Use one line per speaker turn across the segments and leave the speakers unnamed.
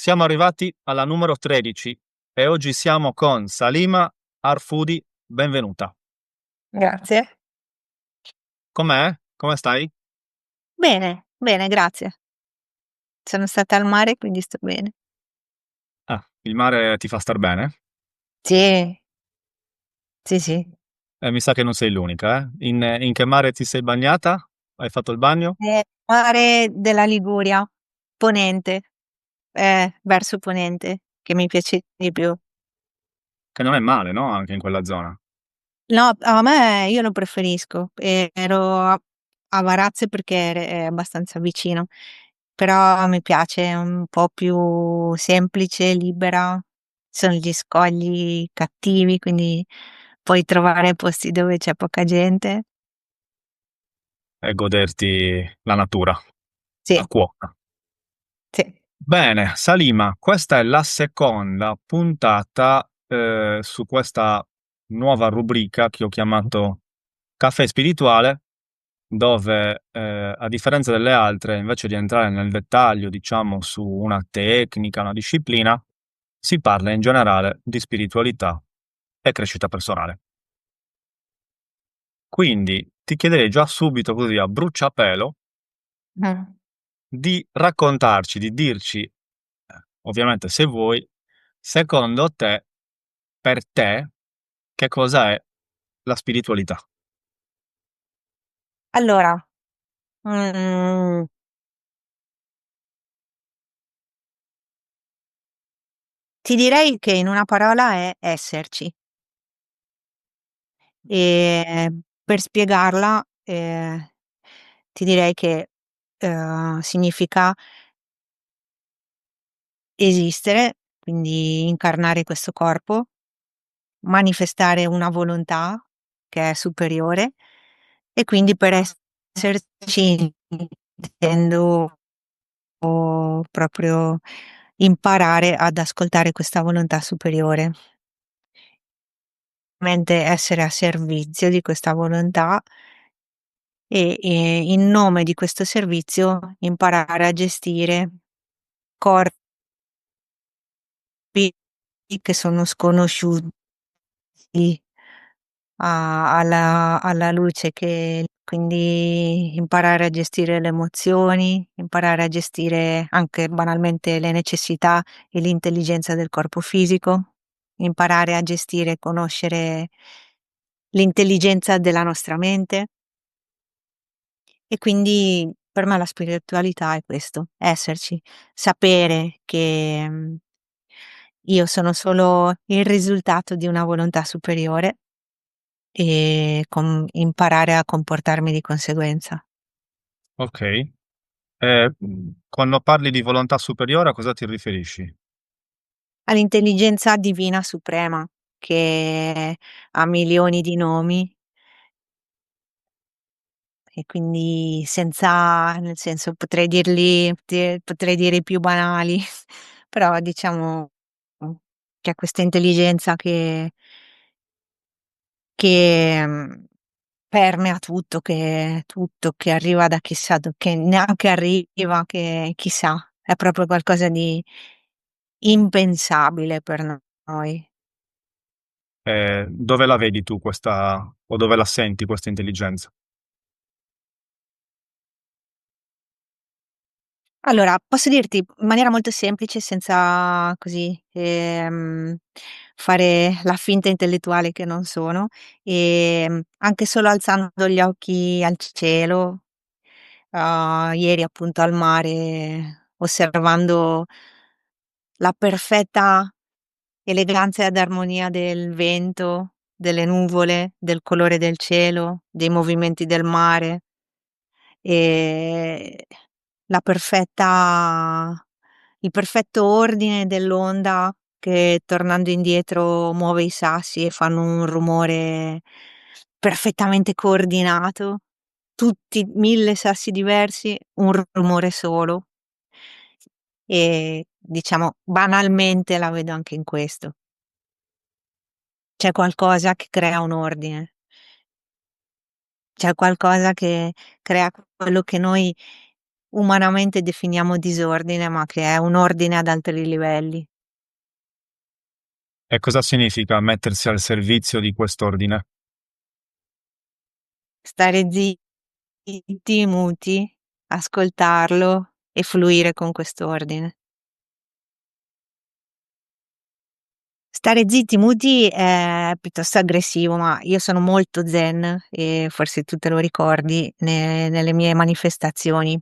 Siamo arrivati alla numero 13 e oggi siamo con Salima Arfudi. Benvenuta.
Grazie.
Com'è? Come stai?
Bene, bene, grazie. Sono stata al mare, quindi sto bene.
Ah, il mare ti fa star bene?
Sì, sì, sì.
Mi sa che non sei l'unica, eh? In che mare ti sei bagnata? Hai fatto il bagno?
Mare della Liguria, ponente, verso ponente, che mi piace di più.
Che non è male, no? Anche in quella zona.
No, a me io lo preferisco. Ero a Varazze perché è abbastanza vicino, però mi piace, è un po' più semplice, libera. Sono gli scogli cattivi, quindi puoi trovare posti dove c'è poca gente.
E goderti la natura a
Sì,
quota.
sì.
Bene, Salima, questa è la seconda puntata su questa nuova rubrica che ho chiamato Caffè Spirituale, dove a differenza delle altre, invece di entrare nel dettaglio, diciamo, su una tecnica, una disciplina, si parla in generale di spiritualità e crescita personale. Quindi ti chiederei già subito, così a bruciapelo,
Mm.
di raccontarci, di dirci, ovviamente se vuoi, secondo te, per te, che cosa è la spiritualità?
Allora, mm, ti direi che in una parola è esserci. E per spiegarla, ti direi che significa esistere, quindi incarnare questo corpo, manifestare una volontà che è superiore e quindi per esserci intendo proprio imparare ad ascoltare questa volontà superiore, mente essere a servizio di questa volontà e in nome di questo servizio imparare a gestire corpi che sono sconosciuti alla luce, che quindi imparare a gestire le emozioni, imparare a gestire anche banalmente le necessità e l'intelligenza del corpo fisico, imparare a gestire e conoscere l'intelligenza della nostra mente. E quindi per me la spiritualità è questo, esserci, sapere che io sono solo il risultato di una volontà superiore e imparare a comportarmi di conseguenza.
Ok. Quando parli di volontà superiore, a cosa ti riferisci?
All'intelligenza divina suprema, che ha milioni di nomi e quindi senza, nel senso, potrei dire i più banali, però diciamo che ha questa intelligenza che permea tutto, che arriva da chissà che neanche arriva, che chissà, è proprio qualcosa di impensabile per noi.
Dove la vedi tu questa, o dove la senti questa intelligenza?
Allora, posso dirti in maniera molto semplice, senza così, fare la finta intellettuale che non sono, anche solo alzando gli occhi al cielo, ieri appunto al mare, osservando la perfetta eleganza ed armonia del vento, delle nuvole, del colore del cielo, dei movimenti del mare. Ehm, la perfetta il perfetto ordine dell'onda che tornando indietro muove i sassi e fanno un rumore perfettamente coordinato, tutti 1000 sassi diversi, un rumore solo. Diciamo banalmente la vedo anche in questo. C'è qualcosa che crea un ordine. C'è qualcosa che crea quello che noi umanamente definiamo disordine, ma che è un ordine ad altri livelli.
E cosa significa mettersi al servizio di quest'ordine?
Stare zitti, muti, ascoltarlo e fluire con quest'ordine. Stare zitti, muti è piuttosto aggressivo, ma io sono molto zen e forse tu te lo ricordi nelle mie manifestazioni.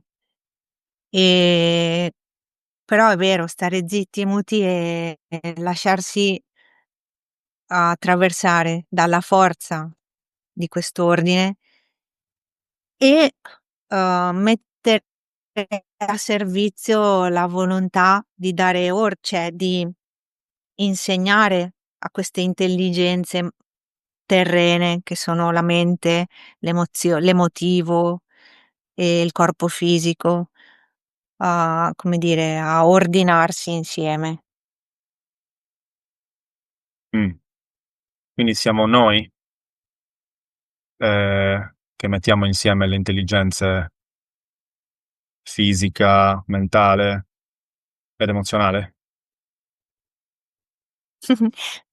Ehm, Però è vero, stare zitti e muti e lasciarsi attraversare dalla forza di quest'ordine e, mettere a servizio la volontà di dare cioè di insegnare a queste intelligenze, terrene che sono la mente, l'emotivo e il corpo fisico, a come dire, a ordinarsi insieme.
Mm. Quindi siamo noi che mettiamo insieme le intelligenze fisica, mentale ed emozionale.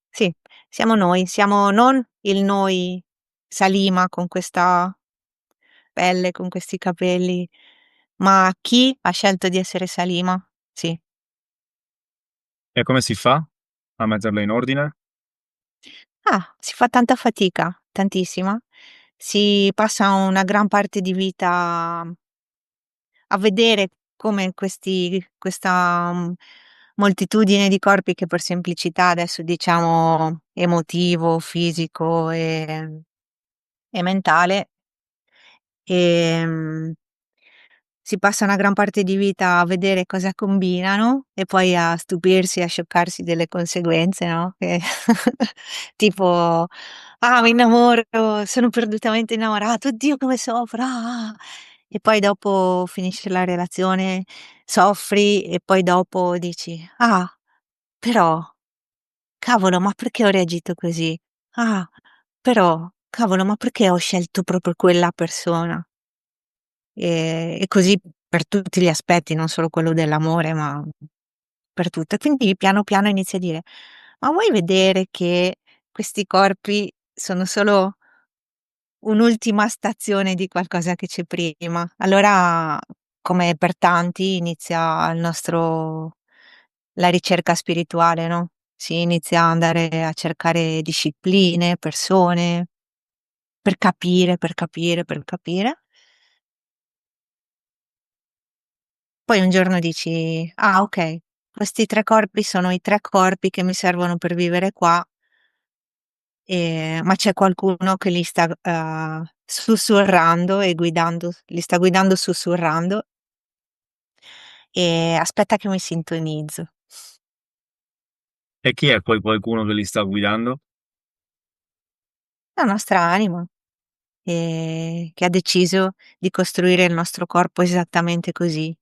Sì, siamo noi, siamo non il noi Salima con questa pelle, con questi capelli, ma chi ha scelto di essere Salima. Sì.
E come si fa a metterle in ordine?
Ah, si fa tanta fatica, tantissima. Si passa una gran parte di vita a vedere come questa, moltitudine di corpi che per semplicità adesso diciamo emotivo, fisico e mentale, ehm si passa una gran parte di vita a vedere cosa combinano e poi a stupirsi, a scioccarsi delle conseguenze, no, che tipo: "Ah, mi innamoro, sono perdutamente innamorato, oddio come soffro, ah". E poi dopo finisce la relazione, soffri e poi dopo dici: "Ah, però, cavolo, ma perché ho reagito così? Ah, però, cavolo, ma perché ho scelto proprio quella persona?" E così per tutti gli aspetti, non solo quello dell'amore, ma per tutto. E quindi piano piano inizi a dire: "Ma vuoi vedere che questi corpi sono solo un'ultima stazione di qualcosa che c'è prima?" Allora, come per tanti, inizia il nostro la ricerca spirituale, no, si inizia ad andare a cercare discipline, persone, per capire, per capire, per capire. Poi un giorno dici: "Ah okay, questi 3 corpi sono i 3 corpi che mi servono per vivere qua, ma c'è qualcuno che li sta, sussurrando e guidando li sta guidando sussurrando, aspetta che mi sintonizzo."
E chi è quel qualcuno che li sta guidando?
La nostra anima, che ha deciso di costruire il nostro corpo esattamente così.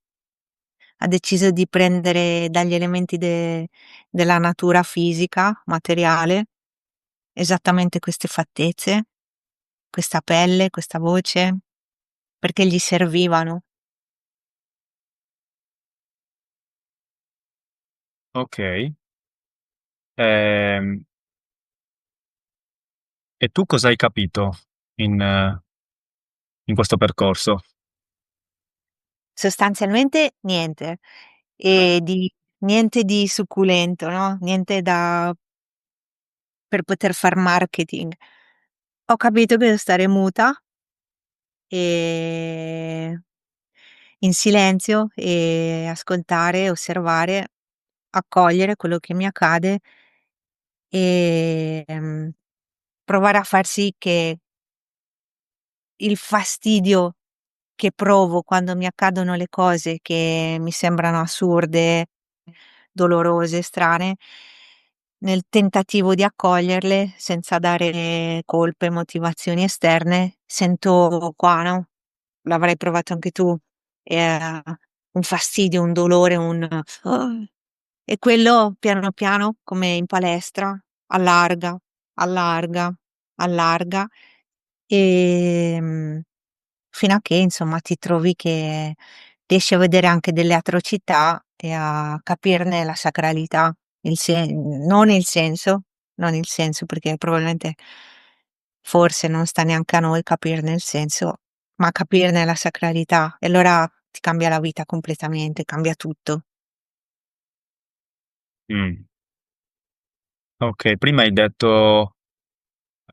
Ha deciso di prendere dagli elementi della natura fisica, materiale, esattamente queste fattezze, questa pelle, questa voce, perché gli servivano.
Okay. Ehm, e tu cosa hai capito in in questo percorso?
Sostanzialmente niente, di niente di succulento, no, niente da per poter far marketing. Ho capito che devo stare muta, ehm, in silenzio e ascoltare, osservare, accogliere quello che mi accade, ehm, provare a far sì che il fastidio che provo quando mi accadono le cose che mi sembrano assurde, dolorose, strane, nel tentativo di accoglierle senza dare colpe, motivazioni esterne, sento qua, no, l'avrai provato anche tu, un fastidio, un dolore, e quello piano piano, come in palestra, allarga, allarga, allarga, ehm, fino a che insomma ti trovi che riesci a vedere anche delle atrocità e a capirne la sacralità, non il senso, non il senso perché probabilmente forse non sta neanche a noi capirne il senso, ma capirne la sacralità e allora ti cambia la vita completamente, cambia tutto.
Mh. Okay, prima hai detto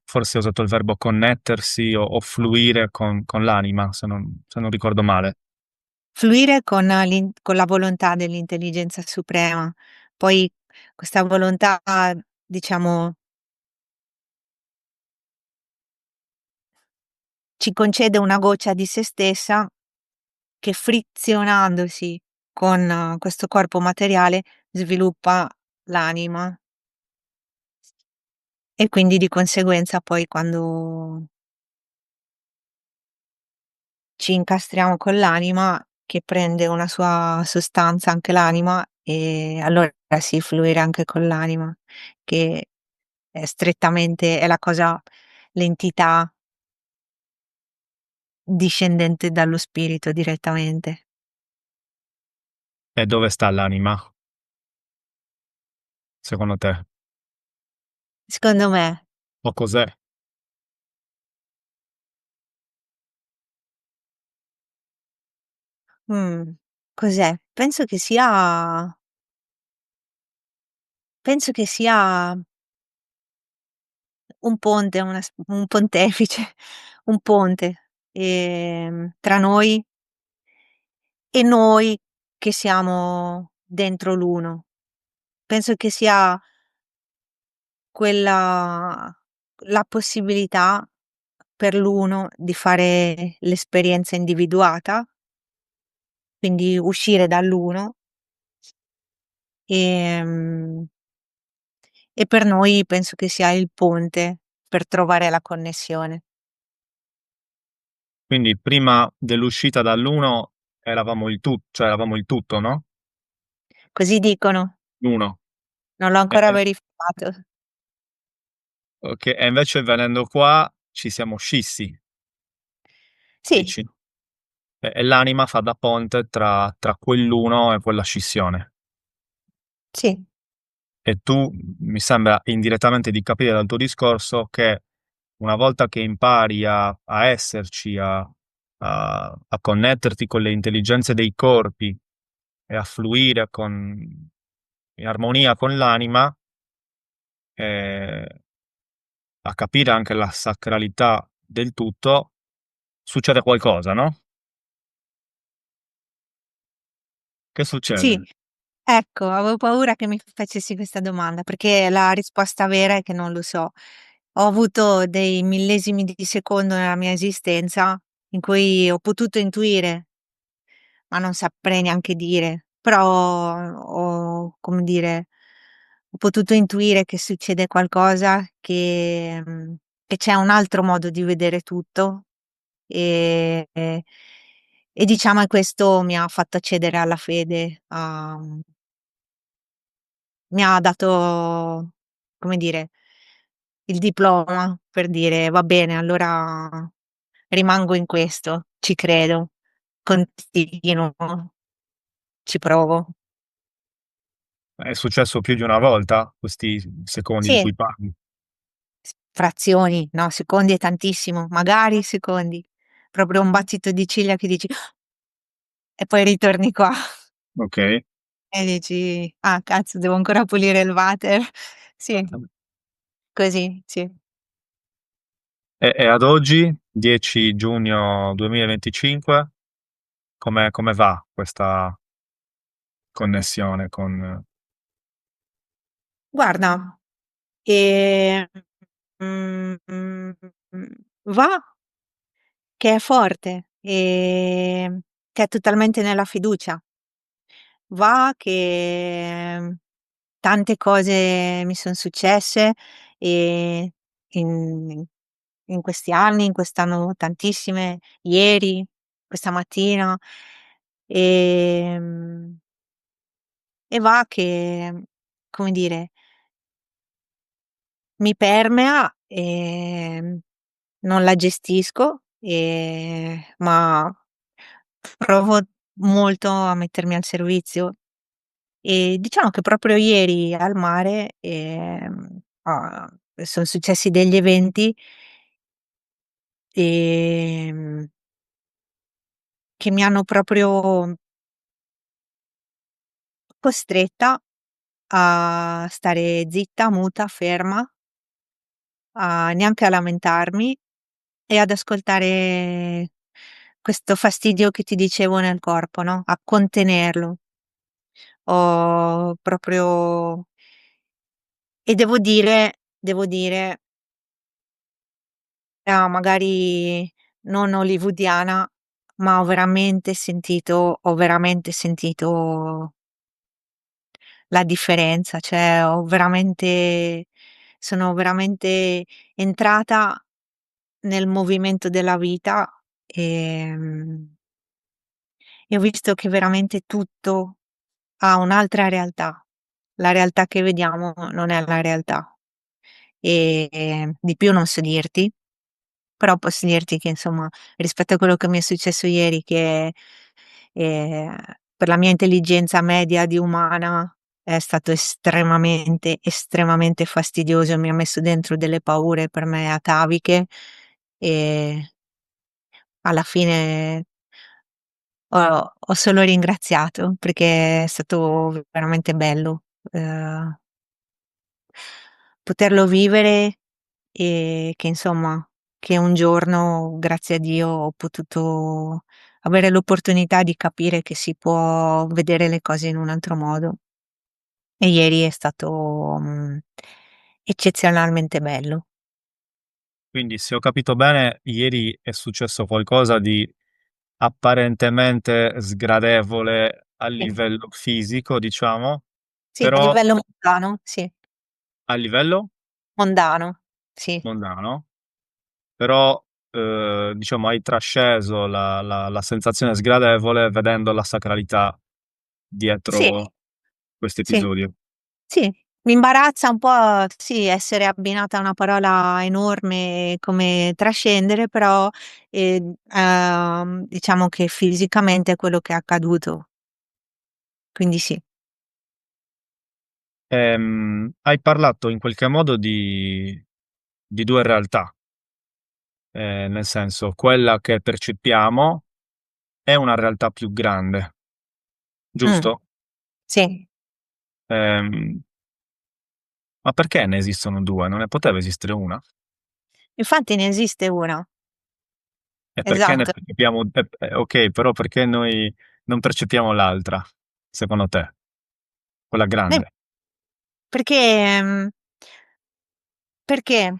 forse hai usato il verbo connettersi o fluire con l'anima, se non ricordo male.
Fluire con la volontà dell'intelligenza suprema. Poi questa volontà, diciamo, ci concede una goccia di se stessa che frizionandosi con questo corpo materiale sviluppa l'anima e quindi di conseguenza poi quando ci incastriamo con l'anima, che prende una sua sostanza anche l'anima, e allora sì, fluire anche con l'anima, che è la cosa l'entità discendente dallo spirito direttamente.
E dove sta l'anima, secondo te?
Secondo me,
O cos'è?
cos'è? Penso che sia un ponte, un pontefice, un ponte, tra noi e noi che siamo dentro l'uno. Penso che sia quella la possibilità per l'uno di fare l'esperienza individuata, quindi uscire dall'uno, ehm, e per noi penso che sia il ponte per trovare la connessione.
Quindi prima dell'uscita dall'uno cioè eravamo il tutto, no,
Così dicono,
l'uno.
non l'ho
E
ancora
e
verificato.
e invece venendo qua ci siamo scissi,
Sì,
dici? E l'anima fa da ponte tra quell'uno e quella scissione.
sì,
E tu, mi sembra indirettamente di capire dal tuo discorso che una volta che impari a esserci, a connetterti con le intelligenze dei corpi e a fluire in armonia con l'anima, e a capire anche la sacralità del tutto, succede qualcosa, no? Che
sì.
succede?
Ecco, avevo paura che mi facessi questa domanda, perché la risposta vera è che non lo so. Ho avuto dei millesimi di secondo nella mia esistenza in cui ho potuto intuire, ma non saprei neanche dire, però come dire, ho potuto intuire che succede qualcosa, che c'è un altro modo di vedere tutto e, e, e diciamo che questo mi ha fatto accedere alla fede, mi ha dato, come dire, il diploma per dire: "Va bene, allora rimango in questo, ci credo, continuo, ci provo".
È successo più di una volta, questi secondi di
Sì,
cui parli?
frazioni, no, secondi è tantissimo, magari secondi. Proprio un battito di ciglia che dici: "Ah", e poi ritorni qua
Okay.
e dici: "Ah, cazzo, devo ancora pulire il water". Sì, così, sì.
E ad oggi, 10 giugno 2025, come va questa connessione con
Guarda, ehm, mhmm, mhmm, va che è forte, che è totalmente nella fiducia. Va che, tante cose mi son successe, ehm, in in questi anni, in quest'anno tantissime, ieri, questa mattina, ehm, e va che, come dire, mi permea, non la gestisco, ma provo molto a mettermi al servizio. E diciamo che proprio ieri al mare, son successi degli eventi, ehm, che mi hanno proprio costretta a stare zitta, muta, ferma, a neanche a lamentarmi e ad ascoltare questo fastidio che ti dicevo nel corpo, no, a contenerlo. Ho proprio e devo dire, magari non hollywoodiana, ma ho veramente sentito la differenza, cioè sono veramente entrata nel movimento della vita, ehm, e ho visto che veramente tutto ha un'altra realtà. La realtà che vediamo non è la realtà. Di più non so dirti, però posso dirti che insomma, rispetto a quello che mi è successo ieri che, per la mia intelligenza media di umana è stato estremamente, estremamente fastidioso e mi ha messo dentro delle paure per me ataviche, e alla fine ho solo ringraziato perché è stato veramente bello, ehm, poterlo vivere e che insomma, che un giorno, grazie a Dio, ho potuto avere l'opportunità di capire che si può vedere le cose in un altro modo. E ieri è stato, eccezionalmente bello.
Quindi, se ho capito bene, ieri è successo qualcosa di apparentemente sgradevole a
Sì.
livello fisico, diciamo,
Sì, a
però
livello mondano, sì.
a livello
Mondano, sì.
mondano, però, diciamo hai trasceso la sensazione sgradevole vedendo la sacralità
Sì,
dietro questo
sì.
episodio.
Sì, mi imbarazza un po', sì, essere abbinata a una parola enorme come trascendere, però, diciamo che fisicamente è quello che è accaduto, quindi sì.
Hai parlato in qualche modo di 2 realtà, nel senso, quella che percepiamo è una realtà più grande,
Mh,
giusto?
sì.
Ehm, ma perché ne esistono 2? Non ne poteva esistere 1?
Infatti ne esiste una,
E perché ne
esatto.
percepiamo okay, però perché noi non percepiamo l'altra, secondo te? Quella
Beh,
grande.
perché perché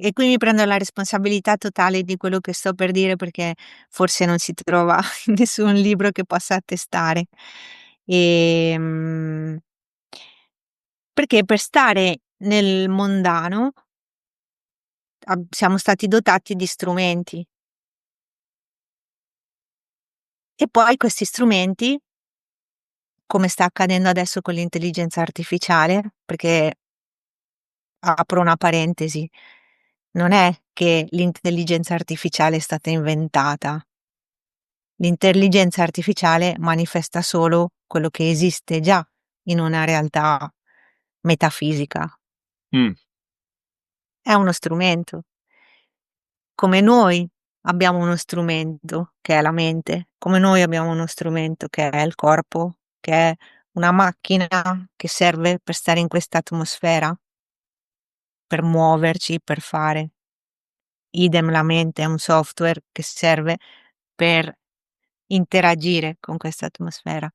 e qui mi prendo la responsabilità totale di quello che sto per dire, perché forse non si trova nessun libro che possa attestare. Ehm Perché per stare nel mondano siamo stati dotati di strumenti e poi questi strumenti, come sta accadendo adesso con l'intelligenza artificiale, perché apro una parentesi, non è che l'intelligenza artificiale è stata inventata. L'intelligenza artificiale manifesta solo quello che esiste già in una realtà metafisica.
Mh,
È uno strumento. Come noi abbiamo uno strumento che è la mente, come noi abbiamo uno strumento che è il corpo, che è una macchina che serve per stare in questa atmosfera, per muoverci, per fare. Idem la mente è un software che serve per interagire con questa atmosfera.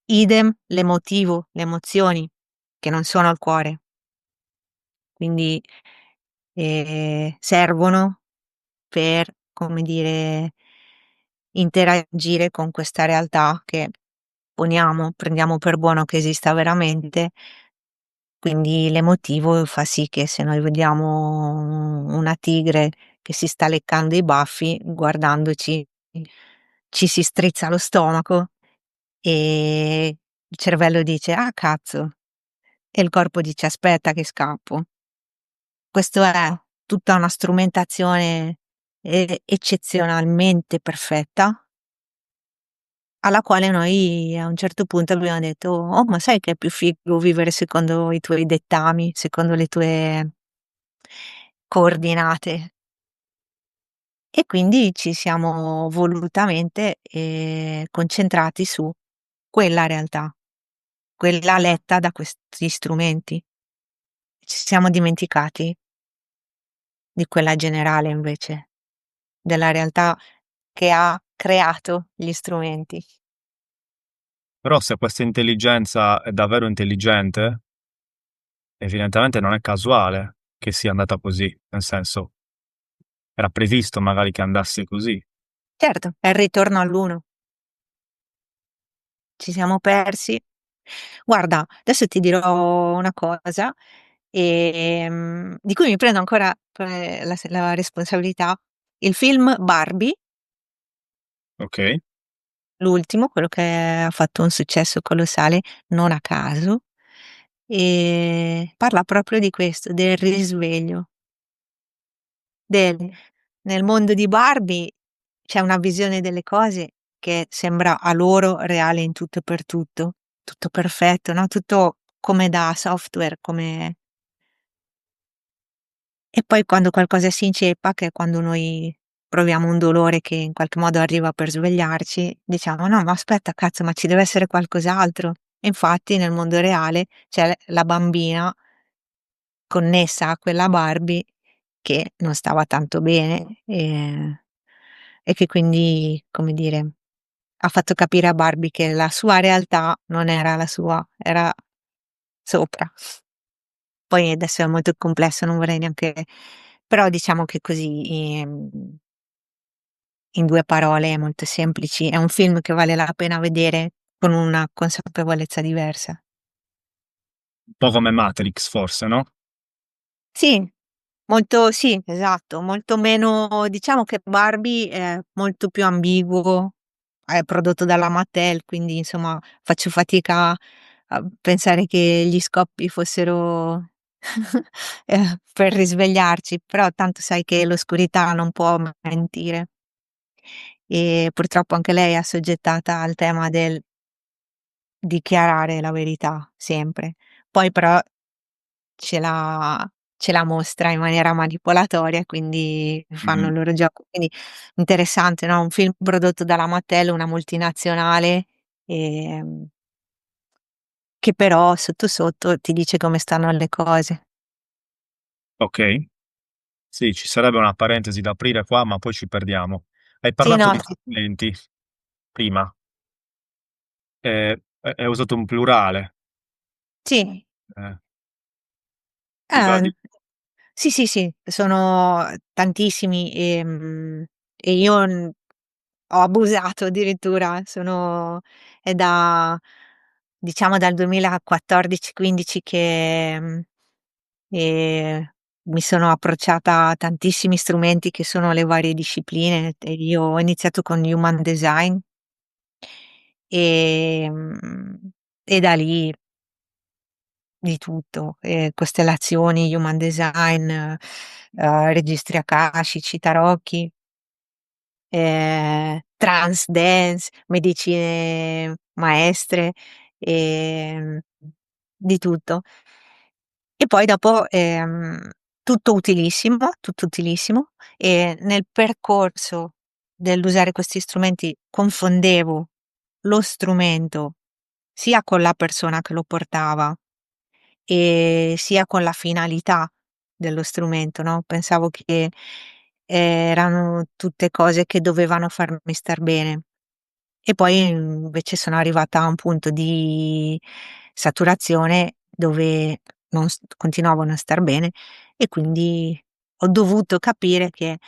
Idem l'emotivo, le emozioni che non sono il cuore, quindi, servono per, come dire, interagire con questa realtà che prendiamo per buono che esista veramente, quindi l'emotivo fa sì che se noi vediamo una tigre che si sta leccando i baffi, guardandoci ci si strizza lo stomaco e il cervello dice: "Ah cazzo", e il corpo dice: "Aspetta che scappo". Questo è tutta una strumentazione, eccezionalmente perfetta alla quale noi a un certo punto abbiamo detto: "Oh, ma sai che è più figo vivere secondo i tuoi dettami, secondo le tue coordinate?" E quindi ci siamo volutamente, concentrati su quella realtà, quella letta da questi strumenti. Ci siamo dimenticati di quella generale invece, della realtà che ha creato gli strumenti.
Però se questa intelligenza è davvero intelligente, evidentemente non è casuale che sia andata così, nel senso, era previsto magari che andasse così.
Certo, è il ritorno all'1. Ci siamo persi. Guarda, adesso ti dirò una cosa, di cui mi prendo ancora la responsabilità. Il film Barbie,
Okay.
l'ultimo, quello che ha fatto un successo colossale, non a caso, parla proprio di questo, del risveglio, del nel mondo di Barbie c'è una visione delle cose che sembra a loro reale in tutto e per tutto, tutto perfetto, no, tutto come da software, come e poi quando qualcosa si inceppa, che è quando noi proviamo un dolore che in qualche modo arriva per svegliarci, diciamo: "No, ma aspetta cazzo, ma ci deve essere qualcos'altro". E infatti nel mondo reale c'è la bambina connessa a quella Barbie che non stava tanto bene, e che quindi, come dire, ha fatto capire a Barbie che la sua realtà non era la sua, era sopra. Poi adesso è molto complesso, non vorrei neanche però diciamo che così, in 2 parole molto semplici, è un film che vale la pena vedere con una consapevolezza diversa.
Un po' come Matrix forse, no?
Sì, molto sì, esatto, molto meno diciamo che Barbie è molto più ambiguo, è prodotto dalla Mattel, quindi insomma faccio fatica a pensare che gli scoppi fossero per risvegliarci, però tanto sai che l'oscurità non può mentire. E purtroppo anche lei è assoggettata al tema del dichiarare la verità, sempre. Poi però ce la ce la mostra in maniera manipolatoria, quindi fanno
Mh-mh.
il loro gioco. Quindi interessante, no, un film prodotto dalla Mattel, una multinazionale, ehm, che però sotto sotto ti dice come stanno le cose.
Okay. Sì, ci sarebbe una parentesi da aprire qua, ma poi ci perdiamo. Hai
Sì,
parlato
no,
di strumenti prima, hai usato un plurale,
sì.
ehm, mi va
Eh,
di
sì, sì, sì, sono tantissimi, e io, ho abusato addirittura. È da diciamo dal 2014-15 che, mi sono approcciata a tantissimi strumenti che sono le varie discipline e io ho iniziato con Human Design, e da lì di tutto, costellazioni, Human Design, registri akashici, tarocchi. Trance dance, medicine maestre, ehm, di tutto. E poi dopo, tutto utilissimo, e nel percorso dell'usare questi strumenti confondevo lo strumento sia con la persona che lo portava, sia con la finalità dello strumento, no, pensavo che erano tutte cose che dovevano farmi star bene. E poi invece sono arrivata a un punto di saturazione dove non s continuavo a non star bene e quindi ho dovuto capire che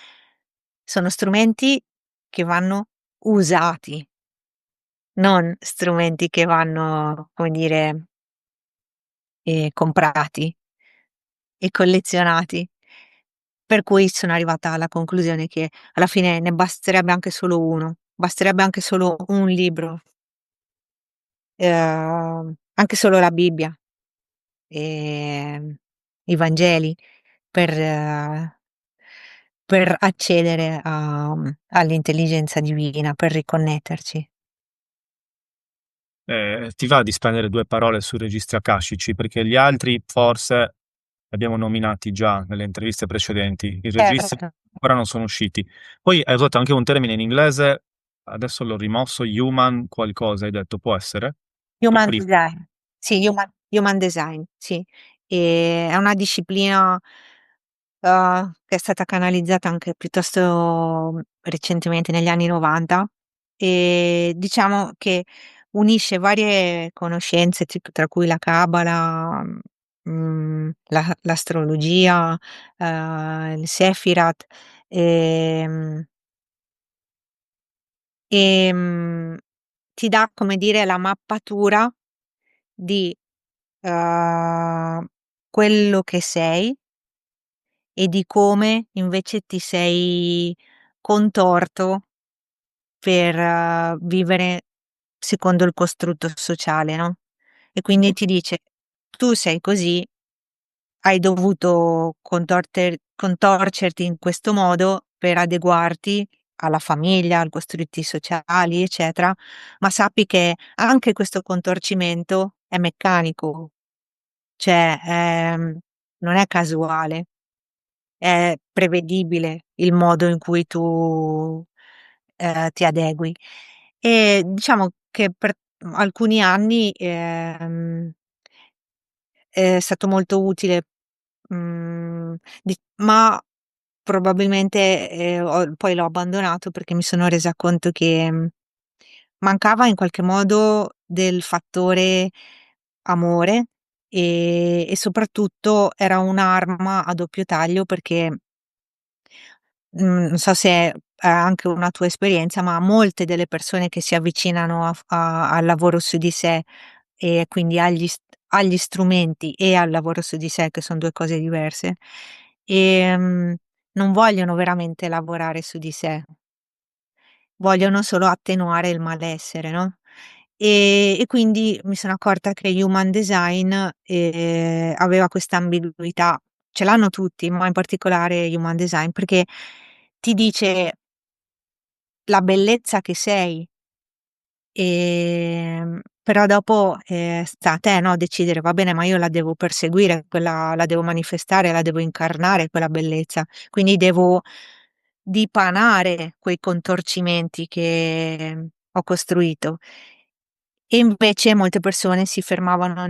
sono strumenti che vanno usati, non strumenti che vanno, come dire, comprati e collezionati. Per cui sono arrivata alla conclusione che alla fine ne basterebbe anche solo 1, basterebbe anche solo un libro, anche solo la Bibbia, ehm, i Vangeli per accedere all'intelligenza divina, per riconnetterci.
Ti va di spendere due parole sui registri akashici, perché gli altri forse li abbiamo nominati già nelle interviste precedenti, i registri
Certo.
ancora non sono usciti. Poi hai usato anche un termine in inglese, adesso l'ho rimosso, human qualcosa, hai detto, può essere? Il
Human
primo.
design, sì, human design, sì. È una disciplina che è stata canalizzata anche piuttosto recentemente, negli anni '90, e diciamo che unisce varie conoscenze, tra cui la Cabala, l'astrologia, il Sefirat, ehm, ehm, ti dà, come dire, la mappatura di uhm, quello che sei e di come invece ti sei contorto per vivere secondo il costrutto sociale, no, e quindi ti dice: "Tu sei così, hai dovuto contorcerti in questo modo per adeguarti alla famiglia, al costrutti sociali, eccetera, ma sappi che anche questo contorcimento è meccanico, cioè, non è casuale." È prevedibile il modo in cui tu, ti adegui. E diciamo che per alcuni anni, è stato molto utile, ma probabilmente, poi l'ho abbandonato perché mi sono resa conto che, mancava in qualche modo del fattore amore, e soprattutto era un'arma a doppio taglio perché non so se è anche una tua esperienza, ma molte delle persone che si avvicinano al lavoro su di sé e quindi agli strumenti e al lavoro su di sé, che son 2 cose diverse, non vogliono veramente lavorare su di sé, vogliono solo attenuare il malessere, no, e quindi mi sono accorta che Human Design, aveva questa ambiguità. Ce l'hanno tutti, ma in particolare Human Design, perché ti dice la bellezza che sei, però dopo, sta a te, no, decidere: "Va bene, ma io la devo perseguire, quella la devo manifestare, la devo incarnare quella bellezza, quindi devo dipanare quei contorcimenti che ho costruito." E invece molte persone si fermano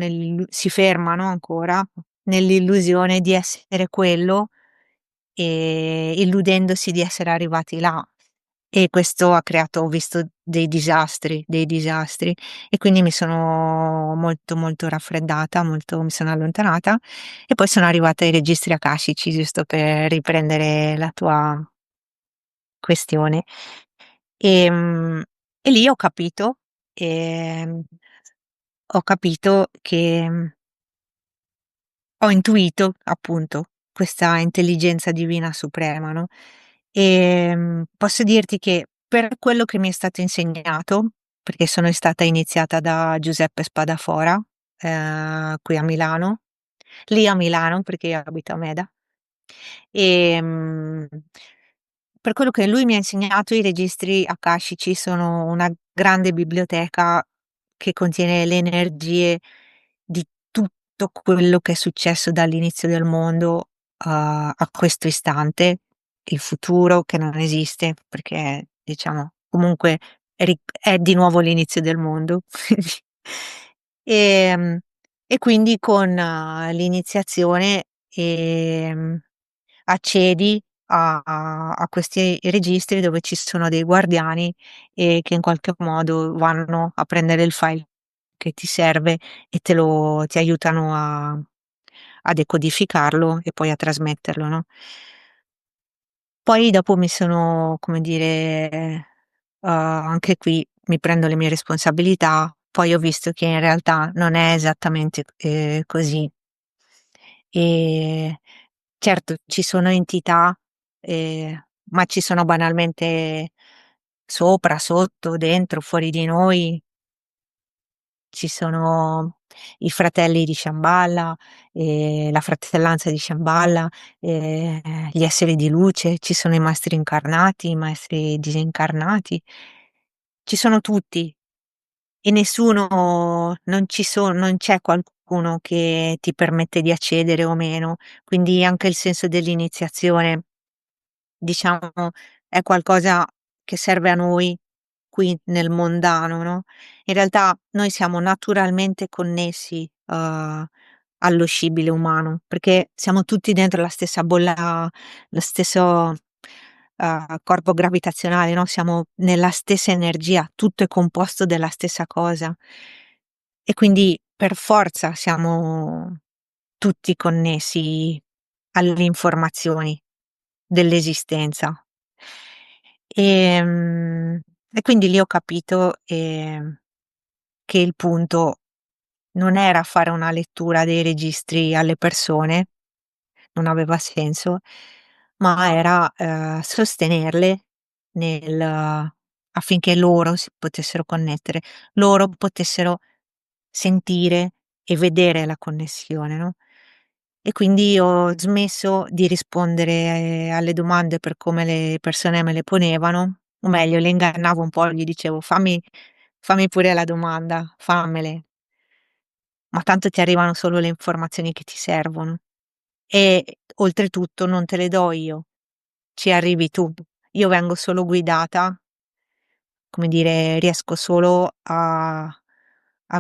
ancora nell'illusione di essere quello, illudendosi di essere arrivati là. E questo ha creato, ho visto dei disastri, e quindi mi sono molto, molto raffreddata, molto mi sono allontanata, e poi sono arrivata ai registri akashici, giusto per riprendere la tua questione. Ehm, e lì ehm, ho capito che ho intuito, appunto, questa intelligenza divina suprema, no, posso dirti che per quello che mi è stato insegnato, perché sono stata iniziata da Giuseppe Spadafora, qui a Milano, lì a Milano perché io abito a Meda, ehm, per quello che lui mi ha insegnato, i registri akashici sono una grande biblioteca che contiene le energie di tutto quello che è successo dall'inizio del mondo a questo istante, il futuro che non esiste perché diciamo comunque è di nuovo l'inizio del mondo. Ehm, e quindi con l'iniziazione, accedi a questi registri dove ci sono dei guardiani, che in qualche modo vanno a prendere il file che ti serve e ti aiutano a decodificarlo e poi a trasmetterlo, no. Poi dopo mi sono, come dire, anche qui mi prendo le mie responsabilità, poi ho visto che in realtà non è esattamente, così. Ehm, certo ci sono entità, ma ci sono banalmente sopra, sotto, dentro, fuori di noi. Ci sono i fratelli di Shambhala, la fratellanza di Shambhala, gli esseri di luce, ci sono i maestri incarnati, i maestri disincarnati, ci sono tutti. e nessuno, non c'è qualcuno che ti permette di accedere o meno, quindi anche il senso dell'iniziazione, diciamo, è qualcosa che serve a noi qui nel mondano, no, in realtà noi siamo naturalmente connessi, allo scibile umano, perché siamo tutti dentro la stessa bolla, lo stesso, corpo gravitazionale, no, siamo nella stessa energia, tutto è composto della stessa cosa e quindi per forza siamo tutti connessi alle informazioni dell'esistenza. E quindi lì ho capito, che il punto non era fare una lettura dei registri alle persone, non aveva senso, ma era, sostenerle nel affinché loro si potessero connettere, loro potessero sentire e vedere la connessione, no, e quindi ho smesso di rispondere alle domande per come le persone me le ponevano, o meglio le ingannavo un po', gli dicevo: fammi pure la domanda, fammele." Ma tanto ti arrivano solo le informazioni che ti servono e oltretutto non te le do io, ci arrivi tu. Io vengo solo guidata, come dire, riesco solo a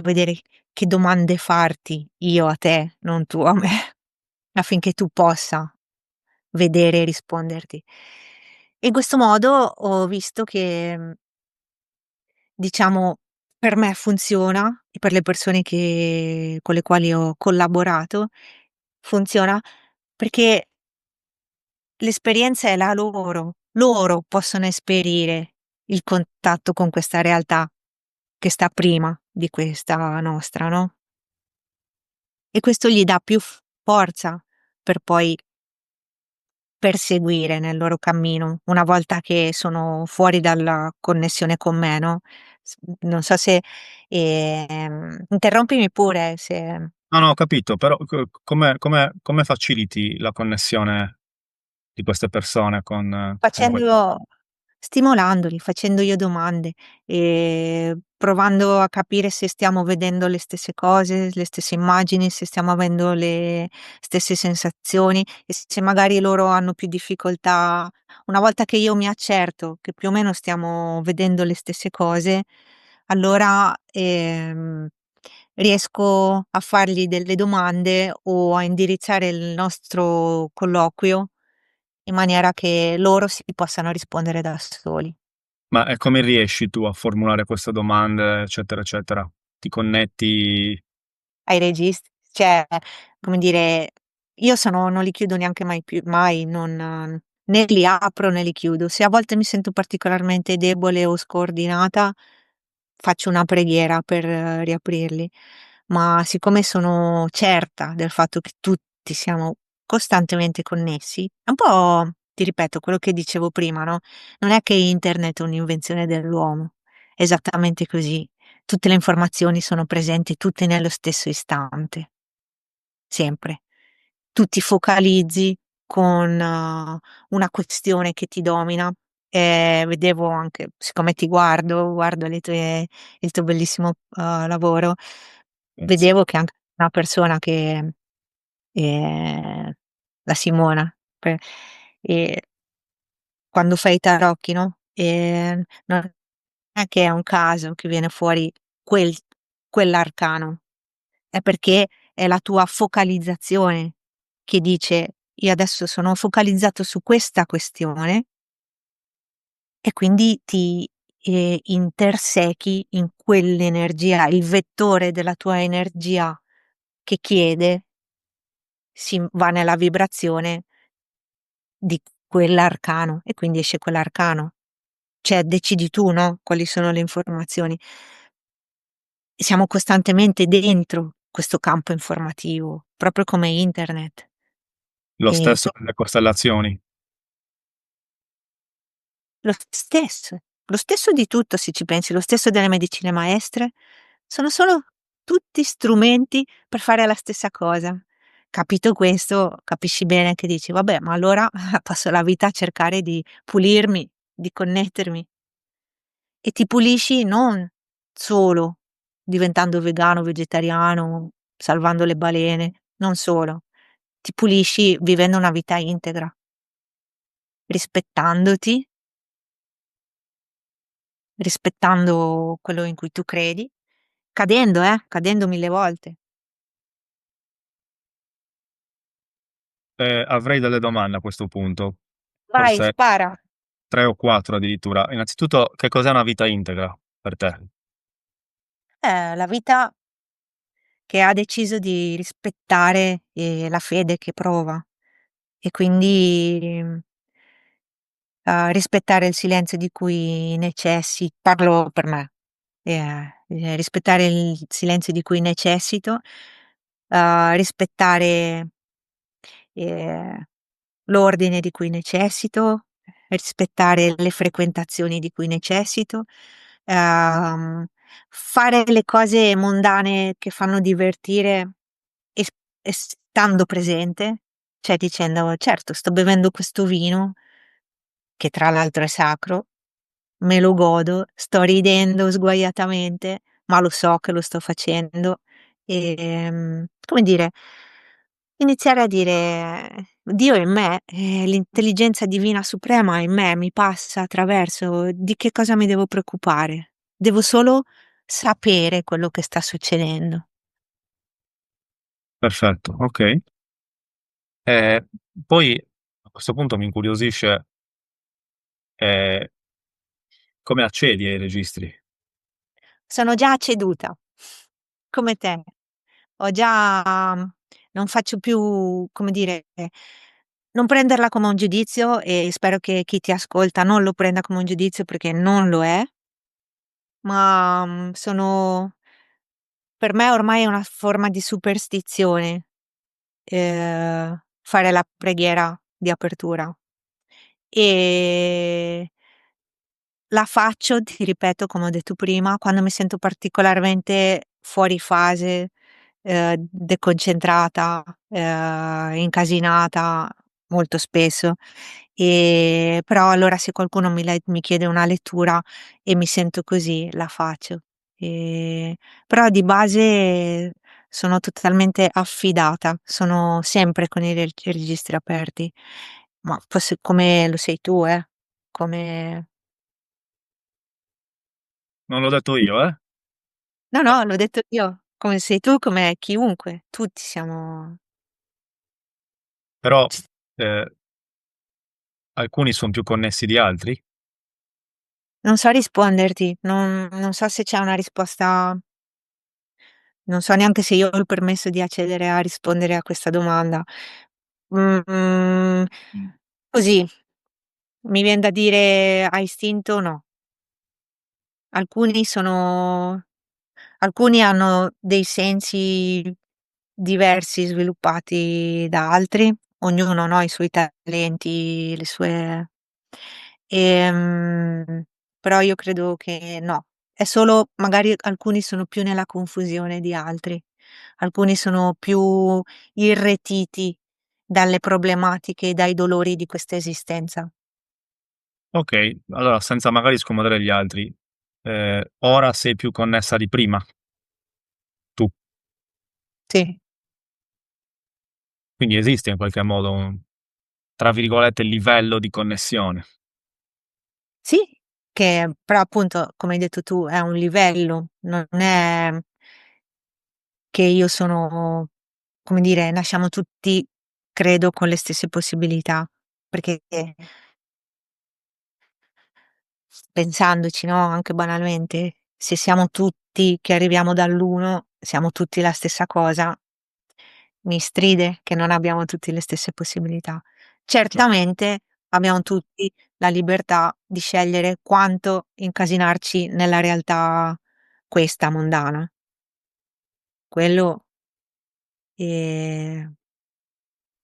vedere che domande farti io a te, non tu a me, affinché tu possa vedere e risponderti. In questo modo ho visto che, diciamo, per me funziona e per le persone con le quali ho collaborato funziona perché l'esperienza è la loro. Loro possono esperire il contatto con questa realtà che sta prima di questa nostra, no, e questo gli dà più forza per poi perseguire nel loro cammino, una volta che sono fuori dalla connessione con me, no, non so se interrompimi pure se
No, no, ho capito, però come faciliti la connessione di queste persone con que
facendo stimolandoli, facendo io domande, provando a capire se stiamo vedendo le stesse cose, le stesse immagini, se stiamo avendo le stesse sensazioni e se magari loro hanno più difficoltà. Una volta che io mi accerto che più o meno stiamo vedendo le stesse cose, allora, riesco a fargli delle domande o a indirizzare il nostro colloquio in maniera che loro si possano rispondere da soli.
Ma, come riesci tu a formulare queste domande, eccetera, eccetera? Ti connetti
Ai registri, cioè, come dire, io non li chiudo neanche mai, non né li apro né li chiudo. Se a volte mi sento particolarmente debole o scordinata, faccio una preghiera per riaprirli, ma siccome sono certa del fatto che tutti siamo costantemente connessi, è un po', ti ripeto, quello che dicevo prima, no, non è che internet è un'invenzione dell'uomo, è esattamente così. Tutte le informazioni sono presenti tutte nello stesso istante, sempre. Tu ti focalizzi con una questione che ti domina. Vedevo anche, siccome ti guardo il tuo bellissimo, lavoro,
Grazie.
vedevo che anche una persona che, ehm, la Simona, ehm, quando fai i tarocchi, no, non è che è un caso che viene fuori quel quell'arcano. È perché è la tua focalizzazione che dice: "Io adesso sono focalizzato su questa questione" e quindi ti, intersechi in quell'energia, il vettore della tua energia che chiede va nella vibrazione di quell'arcano e quindi esce quell'arcano. Cioè decidi tu, no, quali sono le informazioni. Siamo costantemente dentro questo campo informativo, proprio come internet.
Lo
E
stesso per le costellazioni.
lo stesso di tutto se ci pensi, lo stesso delle medicine maestre, sono solo tutti strumenti per fare la stessa cosa. Capito questo, capisci bene che dici: "Vabbè, ma allora passo la vita a cercare di pulirmi, di connettermi." E ti pulisci non solo diventando vegano, vegetariano, salvando le balene, non solo. Ti pulisci vivendo una vita integra, rispettandoti, rispettando quello in cui tu credi, cadendo 1000 volte.
Avrei delle domande a questo punto,
Vai,
forse
spara.
3 o 4 addirittura. Innanzitutto, che cos'è una vita integra per te?
La vita che ha deciso di rispettare, la fede che prova e quindi, rispettare il silenzio di cui parlo per me, rispettare il silenzio di cui necessito, rispettare, ehm, l'ordine di cui necessito, rispettare le frequentazioni di cui necessito, uhm, fare le cose mondane che fanno divertire e s e stando presente, cioè dicendo: "Certo, sto bevendo questo vino, che tra l'altro è sacro, me lo godo, sto ridendo sguaiatamente, ma lo so che lo sto facendo." Come dire, iniziare a dire: "Dio è in me, l'intelligenza divina suprema è in me, mi passa attraverso, di che cosa mi devo preoccupare? Devo solo sapere quello che sta succedendo."
Perfetto, okay. Ehm, Poi a questo punto mi incuriosisce, ehm, come accedi ai registri?
Sono già ceduta, come te. Ho già non faccio più, come dire, non prenderla come un giudizio e spero che chi ti ascolta non lo prenda come un giudizio perché non lo è, ma, sono per me ormai è una forma di superstizione, fare la preghiera di apertura. Ehm La faccio, ti ripeto, come ho detto prima, quando mi sento particolarmente fuori fase, deconcentrata, incasinata, molto spesso. Però allora se qualcuno mi chiede una lettura e mi sento così, la faccio. Ehm, Però di base sono totalmente affidata, sono sempre con i registri aperti, ma forse come lo sei tu, come
Non l'ho detto io,
no,
ma
no, l'ho detto io, come sei tu, come chiunque, tutti siamo
però,
c
ehm, alcuni son più connessi di altri?
non so risponderti, non so se c'è una risposta, non so neanche se io ho il permesso di accedere a rispondere a questa domanda. Mhmm, Così, mi vien da dire a istinto no. Alcuni sono Alcuni hanno dei sensi diversi sviluppati da altri, ognuno, no, ha i suoi talenti, le sue ehm, però io credo che no, è solo magari alcuni sono più nella confusione di altri, alcuni sono più irretiti dalle problematiche e dai dolori di questa esistenza.
Okay, allora senza magari scomodare gli altri, ora sei più connessa di prima, tu.
Sì.
Quindi esiste in qualche modo un, tra virgolette, "livello di connessione".
Sì, che però appunto, come hai detto tu, è un livello, non è che io sono, come dire, nasciamo tutti, credo, con le stesse possibilità, perché pensandoci, no, anche banalmente, se siamo tutti che arriviamo dall'1, siamo tutti la stessa cosa, mi stride che non abbiamo tutti le stesse possibilità.
Cioè,
Certamente abbiamo tutti la libertà di scegliere quanto incasinarci nella realtà questa mondana. Quello, ehm,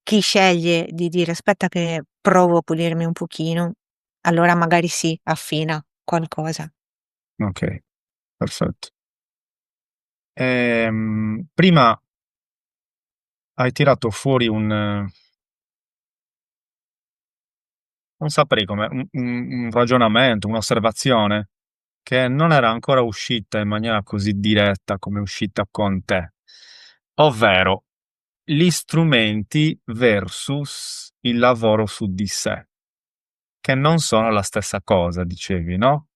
chi sceglie di dire: "Aspetta che provo a pulirmi un pochino", allora magari sì, affina qualcosa.
okay, perfetto. Prima hai tirato fuori un, non saprei come, un ragionamento, un'osservazione che non era ancora uscita in maniera così diretta come è uscita con te, ovvero gli strumenti versus il lavoro su di sé, che non sono la stessa cosa, dicevi, no?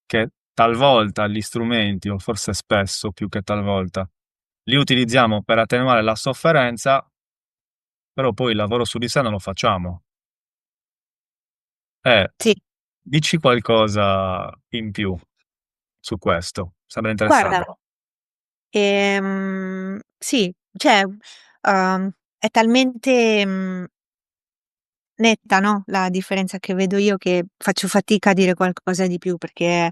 Che talvolta gli strumenti, o forse spesso più che talvolta, li utilizziamo per attenuare la sofferenza, però poi il lavoro su di sé non lo facciamo. Eh,
Sì,
dici qualcosa in più su questo, sembra interessante.
guarda, sì, cioè, è talmente, netta, no, la differenza che vedo io che faccio fatica a dire qualcosa di più perché,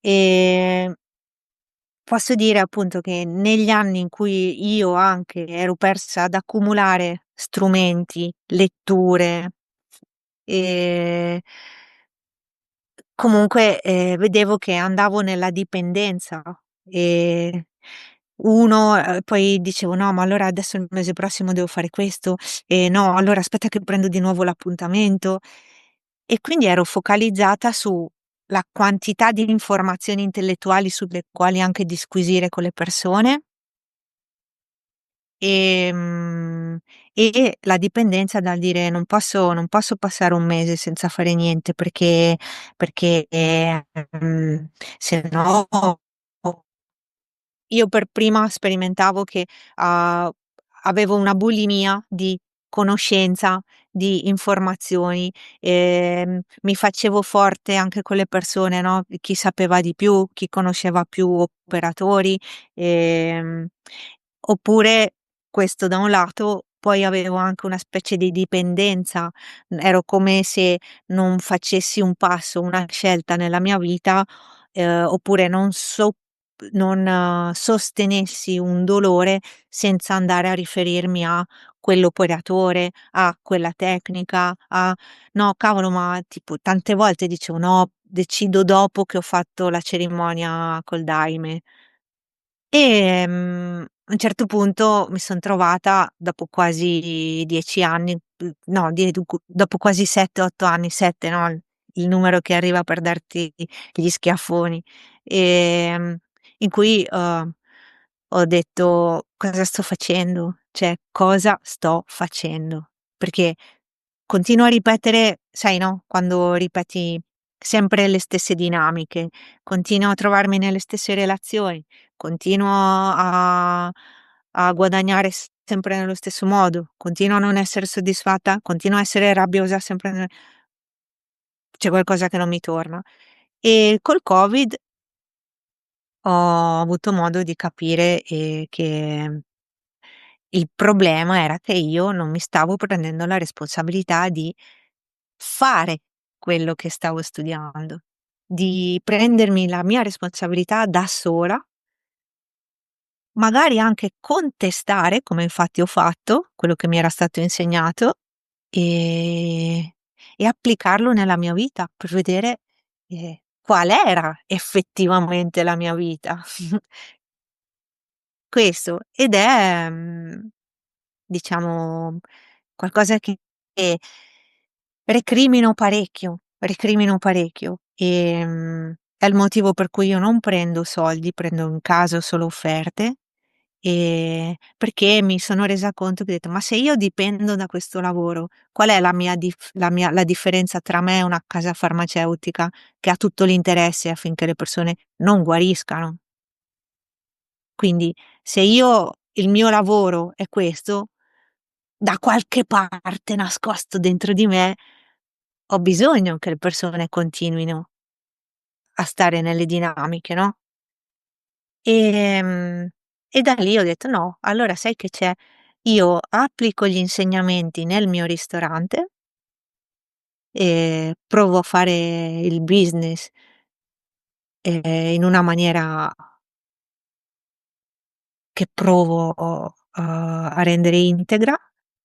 ehm, posso dire appunto che negli anni in cui io anche ero persa ad accumulare strumenti, letture, ehm comunque, vedevo che andavo nella dipendenza, ehm, poi dicevo: "No, ma allora adesso il mese prossimo devo fare questo, e no, allora aspetta che prendo di nuovo l'appuntamento." E quindi ero focalizzata sulla quantità di informazioni intellettuali sulle quali anche disquisire con le persone. Ehm, e la dipendenza dal dire: "Non posso passare un mese senza fare niente perché se no". Io per prima sperimentavo che, uhm, avevo una bulimia di conoscenza, di informazioni, mi facevo forte anche con le persone, no, chi sapeva di più, chi conosceva più operatori, ehm, oppure questo da un lato, poi avevo anche una specie di dipendenza, ero come se non facessi un passo, una scelta nella mia vita, oppure non sostenessi un dolore senza andare a riferirmi a quell'operatore, a quella tecnica, a no cavolo, ma tipo tante volte dicevo: "No, decido dopo che ho fatto la cerimonia col daime". A un certo punto mi son trovata dopo quasi 10 anni, no, dopo quasi 7, 8 anni, 7, no, il numero che arriva per darti gli schiaffoni, ehm, in cui, ho detto: "Cosa sto facendo? Cioè, cosa sto facendo?" Perché continuo a ripetere, sai, no, quando ripeti sempre le stesse dinamiche, continuo a trovarmi nelle stesse relazioni, continuo a guadagnare sempre nello stesso modo, continuo a non essere soddisfatta, continuo a essere rabbiosa sempre c'è qualcosa che non mi torna. E col Covid ho avuto modo di capire, che il problema era che io non mi stavo prendendo la responsabilità di fare quello che stavo studiando, di prendermi la mia responsabilità da sola, magari anche contestare, come infatti ho fatto, quello che mi era stato insegnato, ehm, e applicarlo nella mia vita per vedere, qual era effettivamente la mia vita. Questo, ed è, diciamo qualcosa che recrimino parecchio. È il motivo per cui io non prendo soldi, prendo in caso solo offerte, perché mi sono resa conto che ho detto: "Ma se io dipendo da questo lavoro, qual è la differenza tra me e una casa farmaceutica che ha tutto l'interesse affinché le persone non guariscano?" Quindi se io il mio lavoro è questo, da qualche parte nascosto dentro di me ho bisogno che le persone continuino a stare nelle dinamiche, no, ehm, e da lì ho detto: "No, allora sai che c'è? Io applico gli insegnamenti nel mio ristorante e provo a fare il business, in una maniera che provo a rendere integra,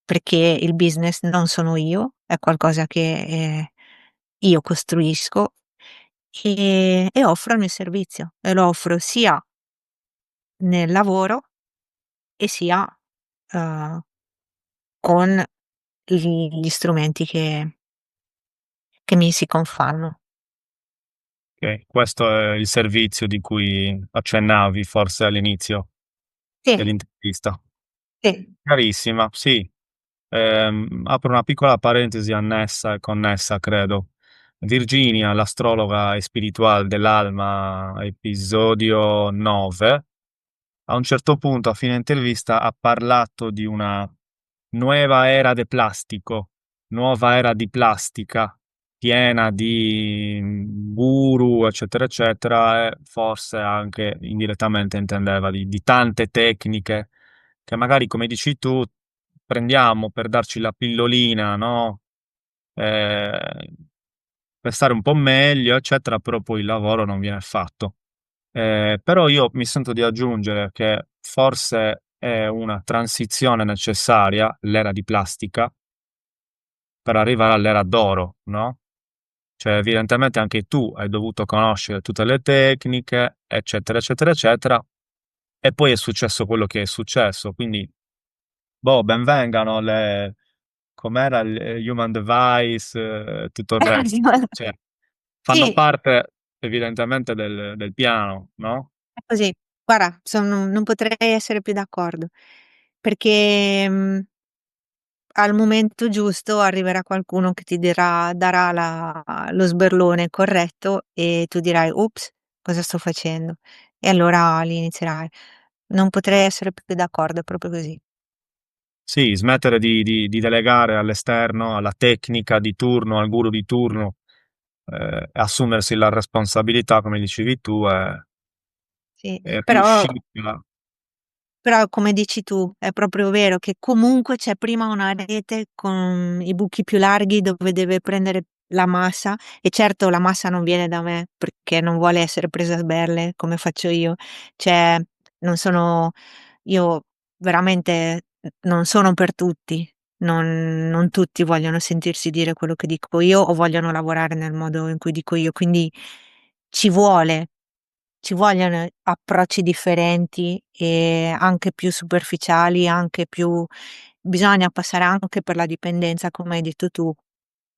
perché il business non sono io, è qualcosa che, io costruisco, e offro il mio servizio e lo offro sia nel lavoro e sia, uhm, con gli strumenti che mi si confanno.
Ok, questo è il servizio di cui accennavi forse all'inizio
Sì,
dell'intervista.
sì.
Carissima, sì. Apro una piccola parentesi annessa e connessa, credo. Virginia, l'astrologa e spirituale dell'Alma, episodio 9, a un certo punto, a fine intervista, ha parlato di una nuova era de plastico, nuova era di plastica, piena di guru, eccetera, eccetera, e forse anche indirettamente intendeva di tante tecniche che magari, come dici tu, prendiamo per darci la pillolina, no? Eh, per stare un po' meglio, eccetera, però poi il lavoro non viene fatto. Però io mi sento di aggiungere che forse è una transizione necessaria, l'era di plastica, per arrivare all'era d'oro, no? Cioè, evidentemente anche tu hai dovuto conoscere tutte le tecniche, eccetera, eccetera, eccetera, e poi è successo quello che è successo. Quindi, boh, ben vengano com'era il Human Device, tutto il resto. Cioè, fanno
Sì,
parte evidentemente del piano, no?
è così. Guarda, non potrei essere più d'accordo, perché, al momento giusto arriverà qualcuno che ti darà lo sberlone corretto e tu dirai: "Ops, cosa sto facendo?" E allora lì inizierai. Non potrei essere più d'accordo, è proprio così.
Sì, smettere di delegare all'esterno, alla tecnica di turno, al guru di turno, e assumersi la responsabilità, come dicevi tu,
Sì,
e
però
riuscire a...
Però come dici tu, è proprio vero che comunque c'è prima una rete con i buchi più larghi dove deve prendere la massa e certo la massa non viene da me perché non vuole essere presa a sberle come faccio io. Cioè, non sono io veramente non sono per tutti. Non tutti vogliono sentirsi dire quello che dico io o vogliono lavorare nel modo in cui dico io, quindi ci vuole ci vogliono approcci differenti e anche più superficiali, anche più bisogna passare anche per la dipendenza, come hai detto tu,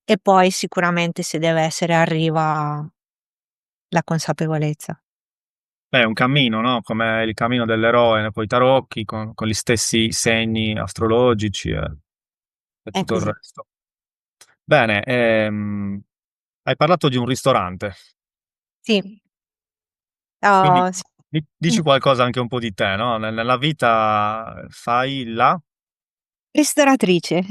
e poi sicuramente se deve essere arriva la consapevolezza.
Beh, è un cammino, no? Come il cammino dell'eroe, poi i tarocchi con gli stessi segni astrologici e
È
tutto il
così.
resto. Bene, hai parlato di un ristorante,
Sì,
quindi
sì.
dici qualcosa anche un po' di te, no? Nella vita fai la...
Ristoratrice.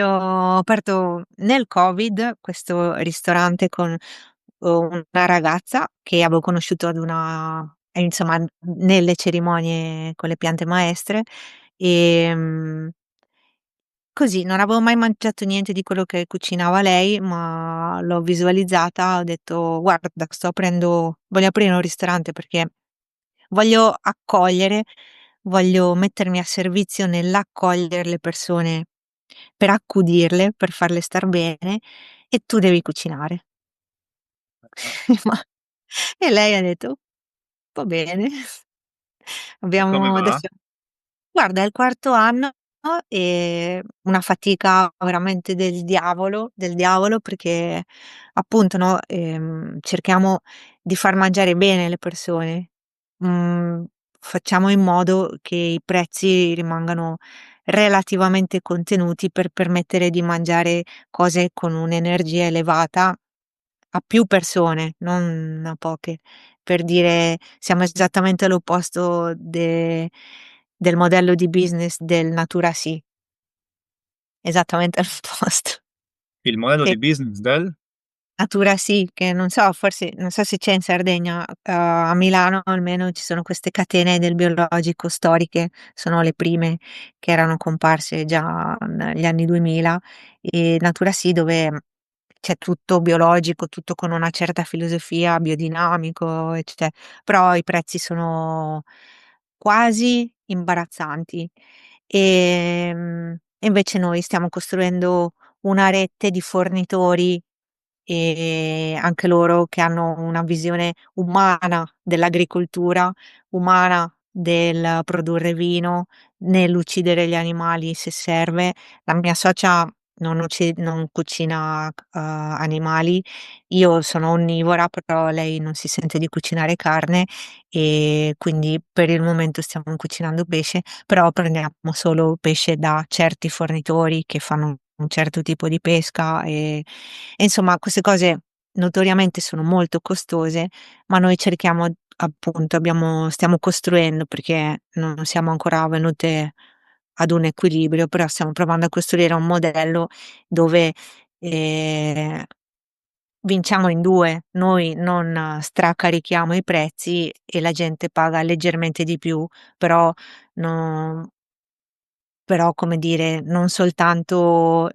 Ho aperto nel Covid questo ristorante con, una ragazza che avevo conosciuto ad una insomma, nelle cerimonie con le piante maestre, ehm, così non avevo mai mangiato niente di quello che cucinava lei, ma l'ho visualizzata, ho detto: "Guarda, voglio aprire un ristorante perché voglio accogliere, voglio mettermi a servizio nell'accogliere le persone, per accudirle, per farle star bene e tu devi cucinare." Ma e lei ha detto: "Va bene."
E come
Abbiamo
va?
adesso Guarda, è il quarto anno e una fatica veramente del diavolo perché appunto, no, cerchiamo di far mangiare bene le persone. Mhmm, Facciamo in modo che i prezzi rimangano relativamente contenuti per permettere di mangiare cose con un'energia elevata a più persone, non a poche. Per dire, siamo esattamente all'opposto del modello di business del Natura Sì, esattamente all'opposto.
Il modello
Che
di business del...
Natura Sì, che non so, forse non so se c'è in Sardegna, a Milano almeno ci sono queste catene del biologico storiche, sono le prime che erano comparse già negli anni 2000, e Natura Sì dove c'è tutto biologico, tutto con una certa filosofia, biodinamico, però i prezzi sono quasi imbarazzanti. E invece noi stiamo costruendo una rete di fornitori, anche loro che hanno una visione umana dell'agricoltura, umana del produrre vino, nell'uccidere gli animali se serve. La mia socia non cucina, animali. Io sono onnivora, però lei non si sente di cucinare carne e quindi per il momento stiamo cucinando pesce, però prendiamo solo pesce da certi fornitori che fanno un certo tipo di pesca e insomma queste cose notoriamente sono molto costose, ma noi cerchiamo appunto stiamo costruendo perché non siamo ancora venute ad un equilibrio, però stiamo provando a costruire un modello dove, ehm, vinciamo in 2. Noi non stracarichiamo i prezzi e la gente paga leggermente di più, però no però come dire, non soltanto,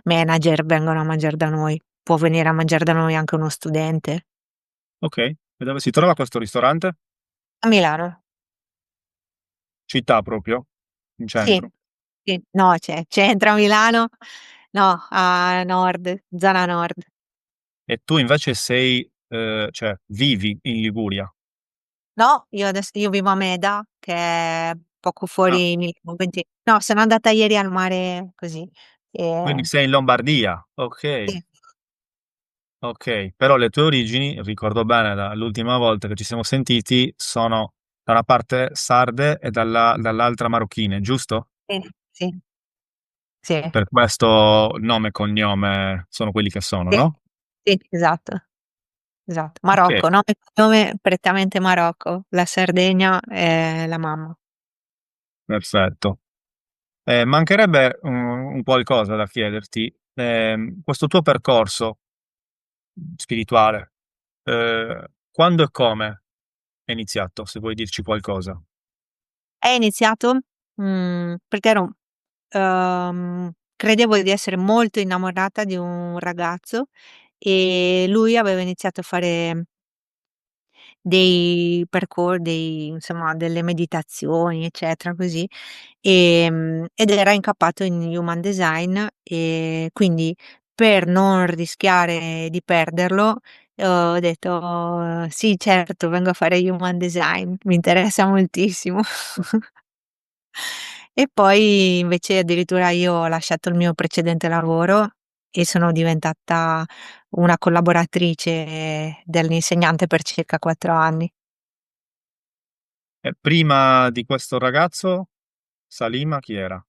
manager vengono a mangiar da noi, può venire a mangiar da noi anche uno studente.
Okay. E dove si trova questo ristorante?
A Milano.
Città proprio? In
Sì,
centro?
sì. No, c'entra a Milano? No, a nord, zona nord.
E tu invece sei cioè vivi in Liguria?
No, io vivo a Meda, che è poco
Ah,
fuori Milano, quindi no, sono andata ieri al mare così,
quindi
ehm,
sei in Lombardia.
sì,
Okay, okay. Però le tue origini, ricordo bene dall'ultima volta che ci siamo sentiti, sono da una parte sarde e dall'altra marocchine, giusto?
sì, sì, sì,
Per questo nome e cognome sono quelli che sono,
sì,
no?
sì, esatto, esatto.
Okay,
Marocco, nome e cognome prettamente Marocco, la Sardegna è la mamma.
perfetto. Mancherebbe un qualcosa da chiederti. Questo tuo percorso spirituale, quando e come è iniziato, se vuoi dirci qualcosa.
È iniziato, perché credevo di essere molto innamorata di un ragazzo e lui aveva iniziato a fare dei insomma, delle meditazioni, eccetera, così, ed era incappato in Human Design e quindi per non rischiare di perderlo, ho detto: "Sì, certo, vengo a fare Human Design, mi interessa moltissimo." E poi invece addirittura io ho lasciato il mio precedente lavoro e sono diventata una collaboratrice dell'insegnante per circa 4 anni.
E prima di questo ragazzo, Salima chi era?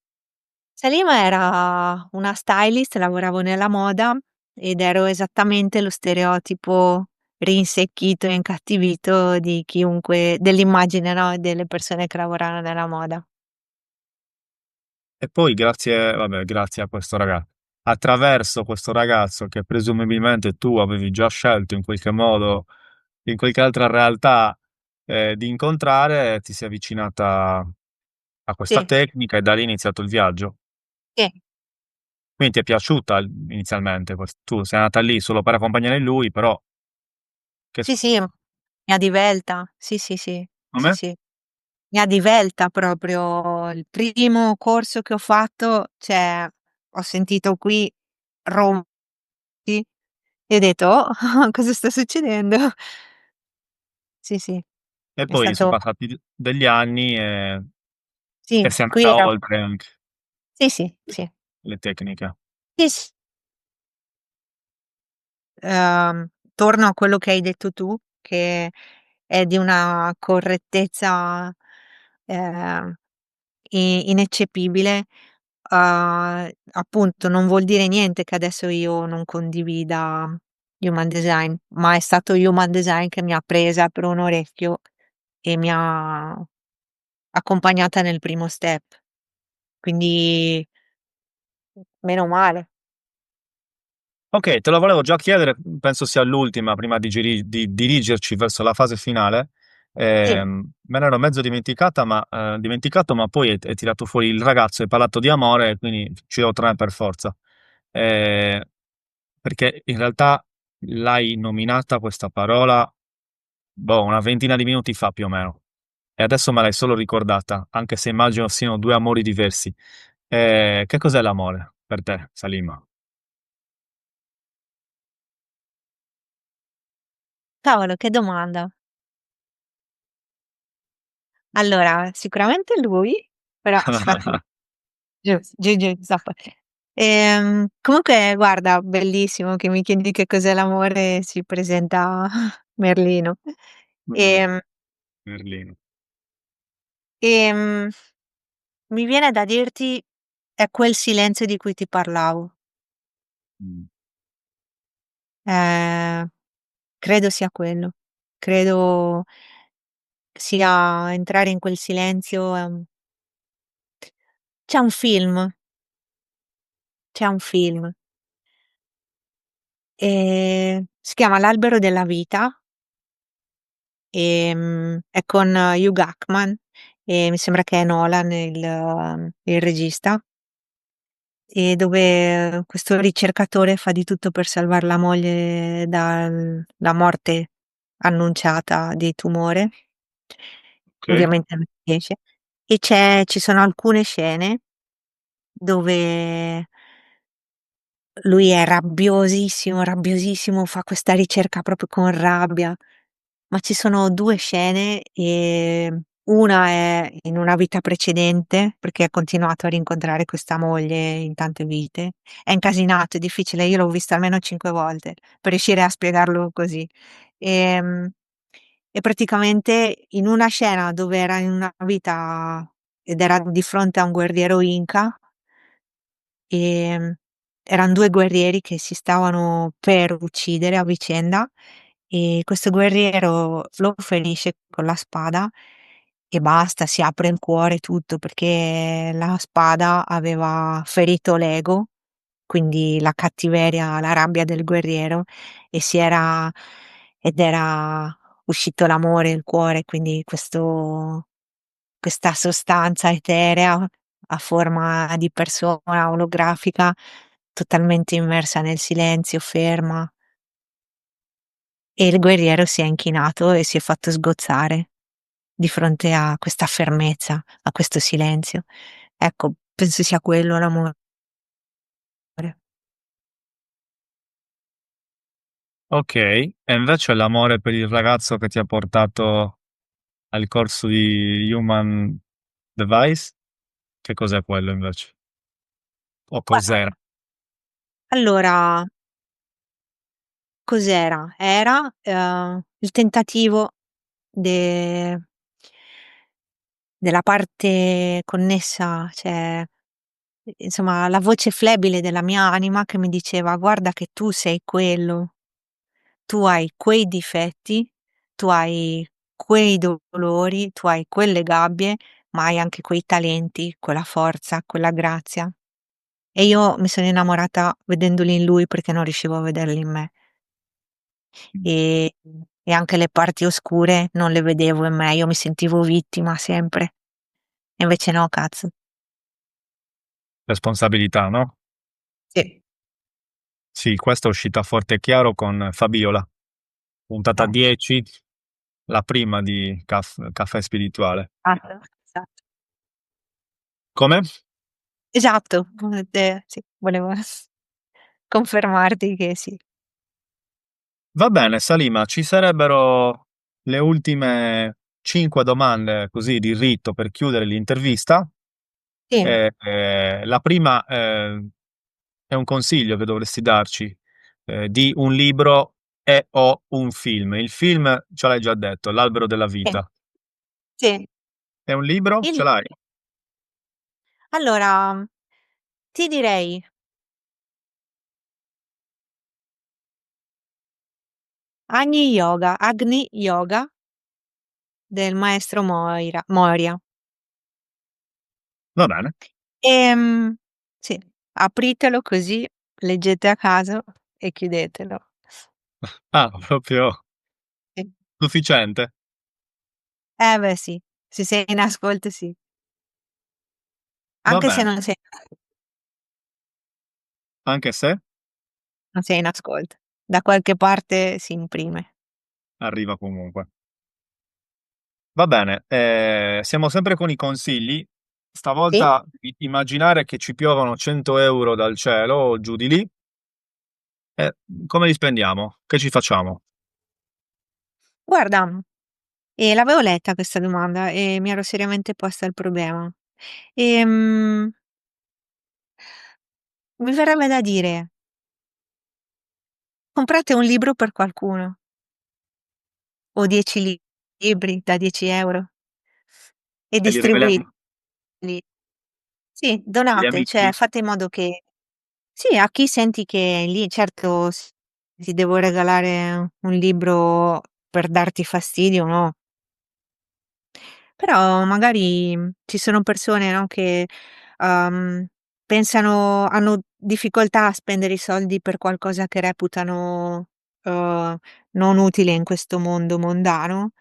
Salima era una stylist, lavoravo nella moda ed ero esattamente lo stereotipo rinsecchito e incattivito di chiunque dell'immagine, no, delle persone che lavorano nella moda.
E poi grazie a questo attraverso questo ragazzo che presumibilmente tu avevi già scelto in qualche modo, in qualche altra realtà, di incontrare, ti sei avvicinata a questa
Sì,
tecnica e da lì è iniziato il viaggio.
sì,
Quindi ti è piaciuta inizialmente, tu sei andata lì solo per accompagnare lui, però che
sì, sì, mi ha divelta. Sì, sì, sì, sì,
come?
sì. Mi ha divelta proprio. Il primo corso che ho fatto, cioè, ho sentito qui rompi e ho detto: "Oh, cosa sta succedendo?" Sì, sì,
E
è
poi son
stato
passati degli anni e
sì,
sei
qui
andata
era
oltre anche
sì, sì, sì.
le tecniche.
Sì, torno a quello che hai detto tu, che è di una correttezza, ehm, ineccepibile. Appunto non vuol dire niente che adesso io non condivida Human Design, ma è stato Human Design che mi ha presa per un orecchio e mi ha accompagnata nel primo step. Quindi meno male.
Okay, te lo volevo già chiedere, penso sia l'ultima prima di dirigerci verso la fase finale.
Sì,
Me l'ero mezzo dimenticato, ma poi hai tirato fuori il ragazzo, hai parlato di amore, quindi ci devo tornare per forza. Ehm, Perché in realtà l'hai nominata questa parola, boh, una ventina di minuti fa più o meno, e adesso me l'hai solo ricordata, anche se immagino siano 2 amori diversi. Che cos'è l'amore per te, Salima?
cavolo che domanda. Allora, sicuramente lui, però aspetta, giu, giu, giù, stop. Comunque guarda, bellissimo che mi chiedi che cos'è l'amore, si presenta Merlino.
Mh,
Ehm,
Merlino.
ehm, Mi viene da dirti è quel silenzio di cui ti parlavo.
Mh,
Ehm, Credo sia quello. Credo sia entrare in quel silenzio, c'è un film, c'è un film, si chiama L'albero della vita, è con Hugh Jackman e mi sembra che è Nolan il regista, e dove questo ricercatore fa di tutto per salvar la moglie dalla morte annunciata di tumore.
okay,
Ovviamente non riesce. E ci sono alcune scene dove lui è rabbiosissimo, rabbiosissimo, fa questa ricerca proprio con rabbia, ma ci sono 2 scene, una è in una vita precedente, perché ha continuato a rincontrare questa moglie in tante vite. È incasinato, è difficile, io l'ho visto almeno 5 volte per riuscire a spiegarlo così. Ehm, e praticamente in una scena dove era in una vita ed era di fronte a un guerriero Inca. Ehm, Eran 2 guerrieri che si stavano per uccidere a vicenda, e questo guerriero lo ferisce con la spada e basta, si apre il cuore e tutto, perché la spada aveva ferito l'ego, quindi la cattiveria, la rabbia del guerriero, e si era ed era uscito l'amore, il cuore, quindi questa sostanza eterea a forma di persona olografica, totalmente immersa nel silenzio, ferma, e il guerriero si è inchinato e si è fatto sgozzare di fronte a questa fermezza, a questo silenzio. Ecco, penso sia quello l'amore.
okay. E invece l'amore per il ragazzo che ti ha portato al corso di Human Device? Che cos'è quello invece? O
Guarda,
cos'era?
allora cos'era? Era, il tentativo de della parte connessa, cioè, insomma, la voce flebile della mia anima che mi diceva: "Guarda che tu sei quello, tu hai quei difetti, tu hai quei dolori, tu hai quelle gabbie, ma hai anche quei talenti, quella forza, quella grazia". E io mi sono innamorata vedendoli in lui perché non riuscivo a vederli in me.
Mh,
E e anche le parti oscure non le vedevo in me, io mi sentivo vittima sempre. E invece no, cazzo.
responsabilità, no?
Sì.
Sì, questa è uscita forte e chiaro con Fabiola, puntata
Eh.
10, la prima di Caffè Spirituale.
Esatto.
Come?
Esatto, sì, volevo confermarti che sì.
Va bene, Salima, ci sarebbero le ultime 5 domande così di rito per chiudere l'intervista.
Sì,
La prima, è un consiglio che dovresti darci, di un libro e/o un film. Il film ce l'hai già detto, L'albero della
sì,
vita.
sì.
E un libro?
Il
Ce l'hai?
allora, ti direi Agni Yoga del maestro Moria.
Va bene.
Ehm, sì, apritelo così, leggete a caso e chiudetelo.
Ah, proprio
Sì.
sufficiente?
Eh beh sì, se sei in ascolto sì,
Va
anche se
bene, anche se
non sei in ascolto. Da qualche parte si imprime.
arriva comunque. Va bene, siamo sempre con i consigli.
Sì?
Stavolta immaginare che ci piovono 100 € dal cielo o giù di lì, come li spendiamo? Che ci facciamo?
Guarda, l'avevo letta questa domanda e mi ero seriamente posta il problema. Ehm mi verrebbe da dire: comprate un libro per qualcuno o 10 libri da 10 € e
E li regaliamo
distribuiteli. Sì,
agli
donate, cioè
amici?
fate in modo che sì, a chi senti che è lì, certo s ti devo regalare un libro per darti fastidio, no, però magari, ci sono persone, no, che, uhm, pensano hanno difficoltà a spendere i soldi per qualcosa che reputano, uhm, non utile in questo mondo mondano,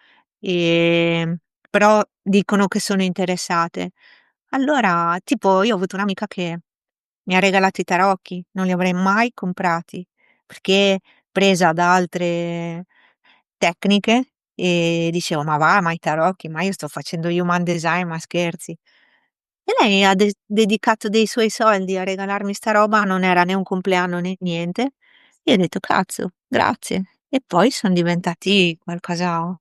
ehm, però dicono che sono interessate. Allora tipo io ho avuto un'amica che mi ha regalato i tarocchi, non li avrei mai comprati, perché presa da altre tecniche, dicevo: "Ma va, ma i tarocchi, ma io sto facendo human design, ma scherzi?" E lei ha dedicato dei suoi soldi a regalarmi 'sta roba, non era né un compleanno né niente. Io ho detto: "Cazzo, grazie." E poi son diventati qualcosa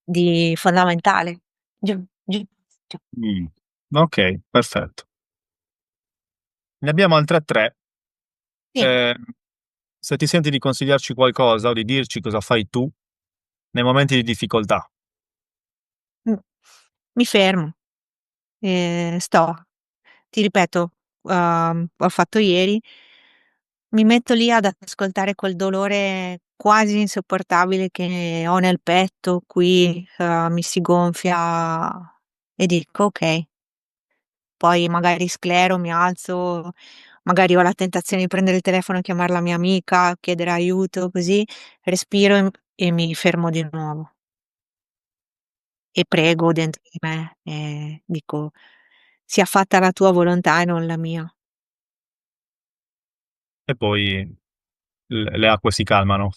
di fondamentale. Giù, giù, giù.
Mh. Okay, perfetto. Ne abbiamo altre 3.
Sì,
Se ti senti di consigliarci qualcosa o di dirci cosa fai tu nei momenti di difficoltà.
mh, mi fermo. Sto ti ripeto, ho fatto ieri, mi metto lì ad ascoltare quel dolore quasi insopportabile che ho nel petto, qui, mi si gonfia e dico: "Okay." Poi magari sclero, mi alzo, magari ho la tentazione di prendere il telefono e chiamar la mia amica, chiedere aiuto, così respiro e mi fermo di nuovo e prego dentro di me e dico: "Sia fatta la tua volontà e non la mia."
E poi le acque si calmano.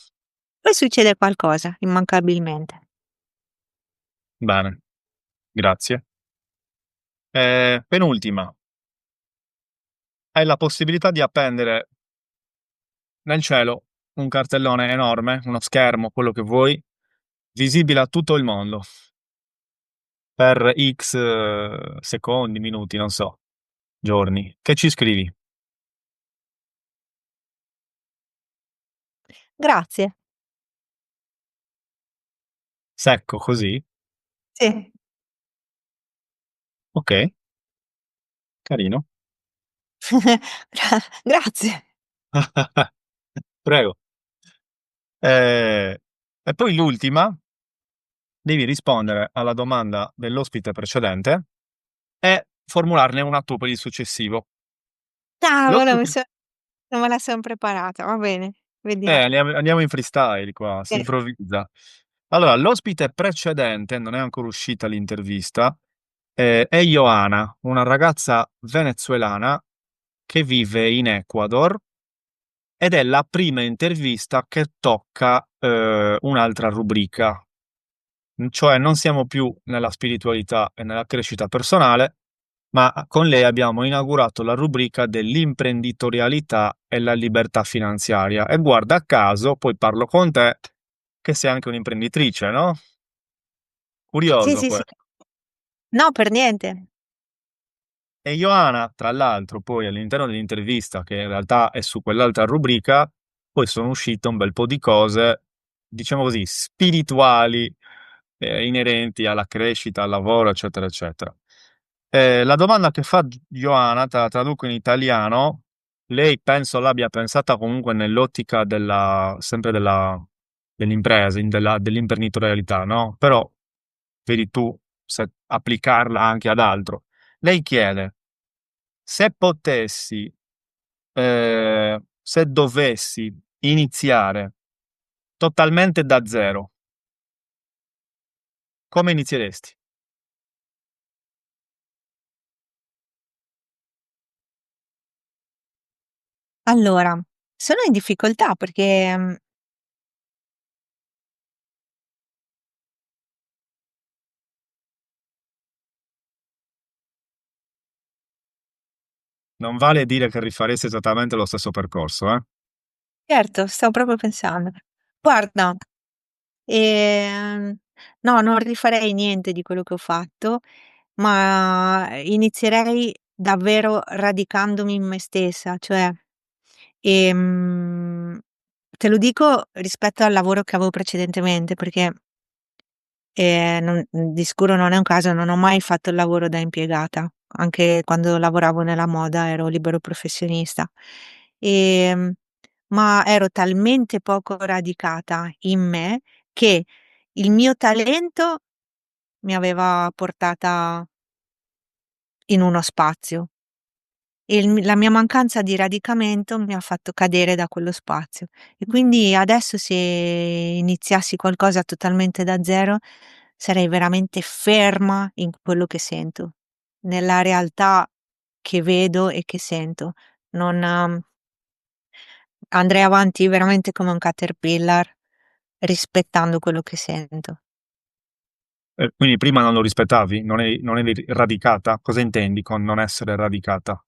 Poi succede qualcosa, immancabilmente.
Bene, grazie. Penultima, hai la possibilità di appendere nel cielo un cartellone enorme, uno schermo, quello che vuoi, visibile a tutto il mondo per X secondi, minuti, non so, giorni. Che ci scrivi?
Grazie.
Secco così?
Sì.
Okay, carino.
Grazie.
Prego. E poi l'ultima, devi rispondere alla domanda dell'ospite precedente e formularne una tu per il successivo.
Cavolo,
L'ospite
non me la son preparata. Va bene, vediamo.
andiamo in freestyle qua, si
Sì.
improvvisa. Allora, l'ospite precedente, non è ancora uscita l'intervista, è Ioana, una ragazza venezuelana che vive in Ecuador ed è la prima intervista che tocca, un'altra rubrica. Cioè non siamo più nella spiritualità e nella crescita personale, ma con lei abbiamo inaugurato la rubrica dell'imprenditorialità e la libertà finanziaria. E guarda caso, poi parlo con te, che sei anche un'imprenditrice, no?
Sì,
Curioso
sì, sì.
questo.
No, per niente.
E Ioana, tra l'altro, poi all'interno dell'intervista, che in realtà è su quell'altra rubrica, poi sono uscite un bel po' di cose, diciamo così, spirituali, inerenti alla crescita, al lavoro, eccetera, eccetera. La domanda che fa Ioana, te la traduco in italiano, lei penso l'abbia pensata comunque nell'ottica sempre dell'impresa, dell'imprenditorialità, no? Però vedi tu se applicarla anche ad altro. Lei chiede: se potessi, se dovessi iniziare totalmente da zero, come inizieresti?
Allora, sono in difficoltà perché,
Non vale dire che rifaresti esattamente lo stesso percorso, eh.
certo, stavo proprio pensando. Guarda, no, non rifarei niente di quello che ho fatto, ma inizierei davvero radicandomi in me stessa, cioè Ehm, Te lo dico rispetto al lavoro che avevo precedentemente, perché di sicuro non è un caso, non ho mai fatto il lavoro da impiegata, anche quando lavoravo nella moda ero libero professionista. Ehm, ma ero talmente poco radicata in me che il mio talento mi aveva portata in uno spazio e la mia mancanza di radicamento mi ha fatto cadere da quello spazio. E quindi adesso se iniziassi qualcosa totalmente da zero, sarei veramente ferma in quello che sento, nella realtà che vedo e che sento. Non andrei avanti veramente come un caterpillar, rispettando quello che sento.
Quindi prima non lo rispettavi? Non eri radicata? Cosa intendi con non essere radicata?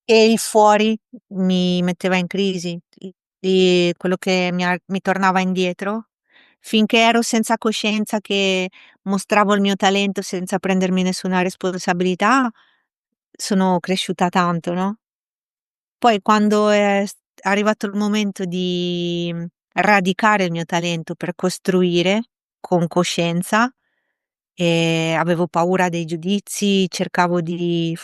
E il fuori mi metteva in crisi, quello che mi tornava indietro, finché ero senza coscienza che mostravo il mio talento senza prendermi nessuna responsabilità, sono cresciuta tanto, no, poi quando è arrivato il momento di, radicare il mio talento per costruire con coscienza, avevo paura dei giudizi, cercavo di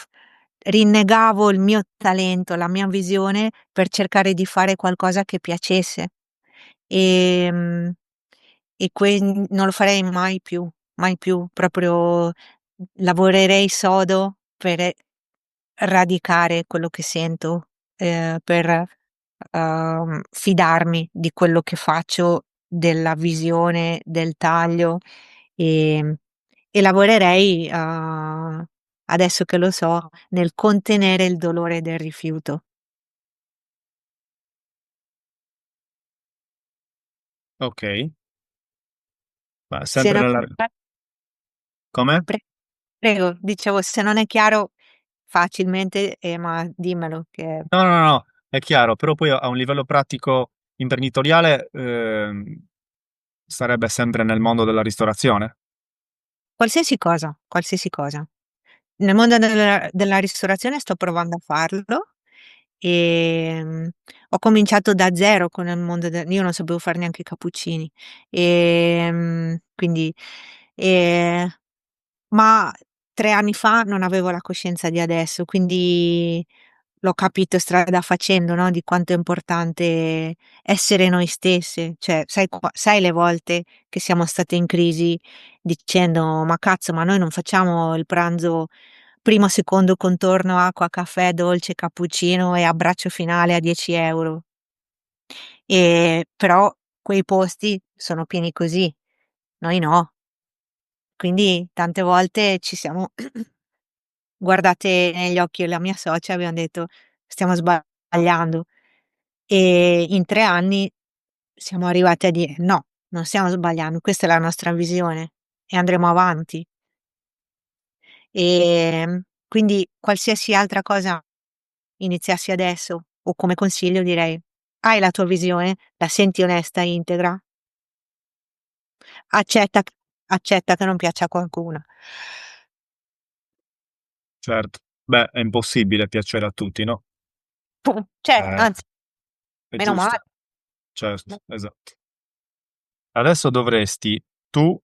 rinnegavo il mio talento, la mia visione per cercare di fare qualcosa che piacesse. Ehm, non lo farei mai più, proprio lavorerei sodo per radicare quello che sento, per, fidarmi di quello che faccio, della visione, del taglio, ehm, e lavorerei, adesso che lo so, nel contenere il dolore del rifiuto.
Ok, ma
Se
sempre
non
nella... Come?
pre Prego, dicevo se non è chiaro facilmente, ma dimmelo che
No, no, no, è chiaro, però poi a un livello pratico imprenditoriale sarebbe sempre nel mondo della ristorazione.
qualsiasi cosa, qualsiasi cosa. Nel mondo della ristorazione sto provando a farlo, ho cominciato da zero con il mondo io non sapevo fare neanche i cappuccini, quindi ehm, ma 3 anni fa non avevo la coscienza di adesso, quindi l'ho capito strada facendo, no, di quanto è importante essere noi stesse. Cioè, sai le volte che siamo state in crisi dicendo: "Ma cazzo, ma noi non facciamo il pranzo primo, secondo contorno, acqua, caffè, dolce, cappuccino e abbraccio finale a 10 €." Però quei posti sono pieni così, noi no. Quindi tante volte ci siamo guardate negli occhi la mia socia e abbiam detto: "Stiamo sbagliando." E in 3 anni siamo arrivati a dire: "No, non stiamo sbagliando, questa è la nostra visione e andremo avanti." Quindi qualsiasi altra cosa iniziassi adesso o come consiglio direi: hai la tua visione, la senti onesta e integra, accetta c accetta che non piaccia a qualcuno.
Certo. Beh, è impossibile piacere a tutti, no?
Cioè,
Eh,
anzi,
è
meno male.
giusto. Certo, esatto. Adesso dovresti tu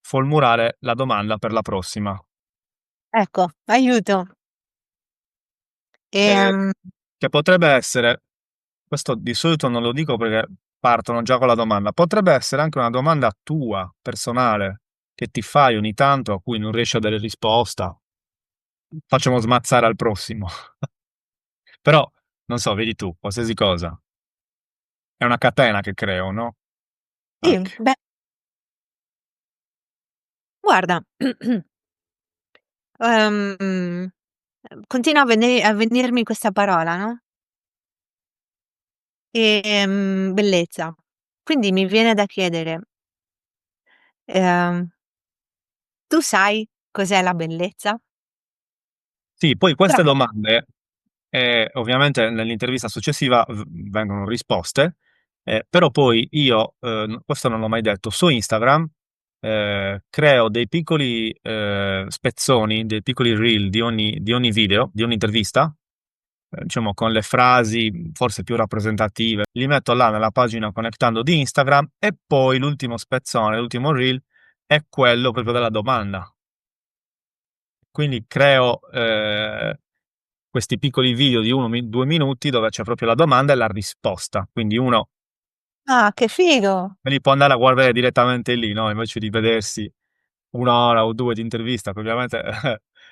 formulare la domanda per la prossima.
Ecco, aiuto.
Eh,
Ehm,
che potrebbe essere, questo di solito non lo dico perché partono già con la domanda, potrebbe essere anche una domanda tua, personale, che ti fai ogni tanto a cui non riesci a dare risposta. Facciamo smazzare al prossimo. Però, non so, vedi tu, qualsiasi cosa. È una catena che creo, no?
sì,
Anche.
beh, guarda, ehm, continua a venirmi questa parola, no, bellezza. Quindi mi viene da chiedere, ehm, tu sai cos'è la bellezza?
Sì, poi
Però
queste domande, ovviamente nell'intervista successiva vengono risposte, però poi io, questo non l'ho mai detto, su Instagram creo dei piccoli spezzoni, dei piccoli reel di ogni video, di ogni intervista, diciamo con le frasi forse più rappresentative, li metto là nella pagina Conectando di Instagram e poi l'ultimo spezzone, l'ultimo reel è quello proprio della domanda. Quindi creo questi piccoli video di 2 minuti dove c'è proprio la domanda e la risposta. Quindi uno
Ah, che figo!
me li può andare a guardare direttamente lì, no? Invece di vedersi 1 ora o 2 di intervista, che ovviamente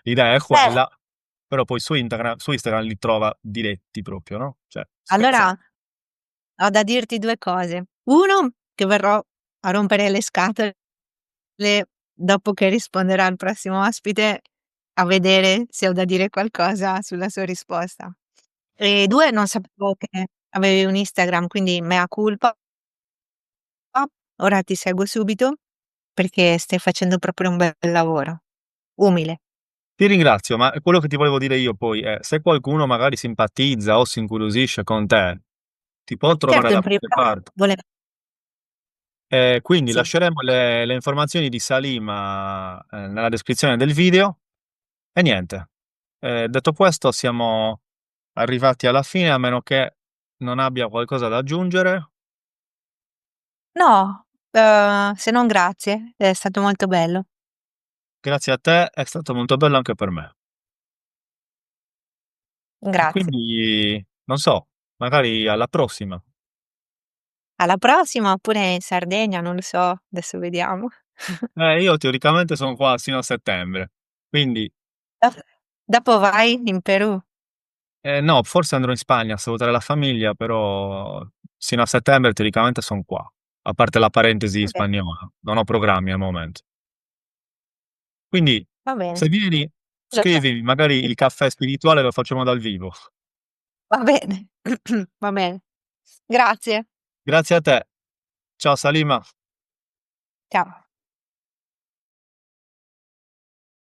l'idea è
Beh,
quella, però poi su Instagram li trova diretti proprio, no? Cioè, spezzati.
allora ho da dirti 2 cose. 1, che verrò a rompere le scatole dopo che risponderà il prossimo ospite, a vedere se ho da dire qualcosa sulla sua risposta. E 2, non sapevo che avevi un Instagram, quindi mea culpa. Ora ti seguo subito perché stai facendo proprio un bel lavoro. Umile.
Ti ringrazio, ma quello che ti volevo dire io poi è, se qualcuno magari simpatizza o si incuriosisce con te, ti può trovare
Certo, in
da qualche
privato
parte.
vole
Quindi
sì.
lasceremo le informazioni di Salima, nella descrizione del video e niente. Detto questo siamo arrivati alla fine, a meno che non abbia qualcosa da aggiungere.
No, se non grazie, è stato molto bello.
Grazie a te, è stato molto bello anche per me. E
Grazie.
quindi, non so, magari alla prossima.
Alla prossima, oppure in Sardegna, non lo so, adesso vediamo.
Io teoricamente sono qua sino a settembre, quindi
Dop dopo vai in Perù?
no, forse andrò in Spagna a salutare la famiglia, però sino a settembre teoricamente son qua, a parte la parentesi
Va bene,
spagnola, non ho programmi al momento. Quindi
va bene.
se vieni
Lo so.
scrivimi, magari il caffè spirituale lo facciamo dal vivo.
Va bene, va bene. Grazie.
Grazie a te. Ciao Salima.
Ciao.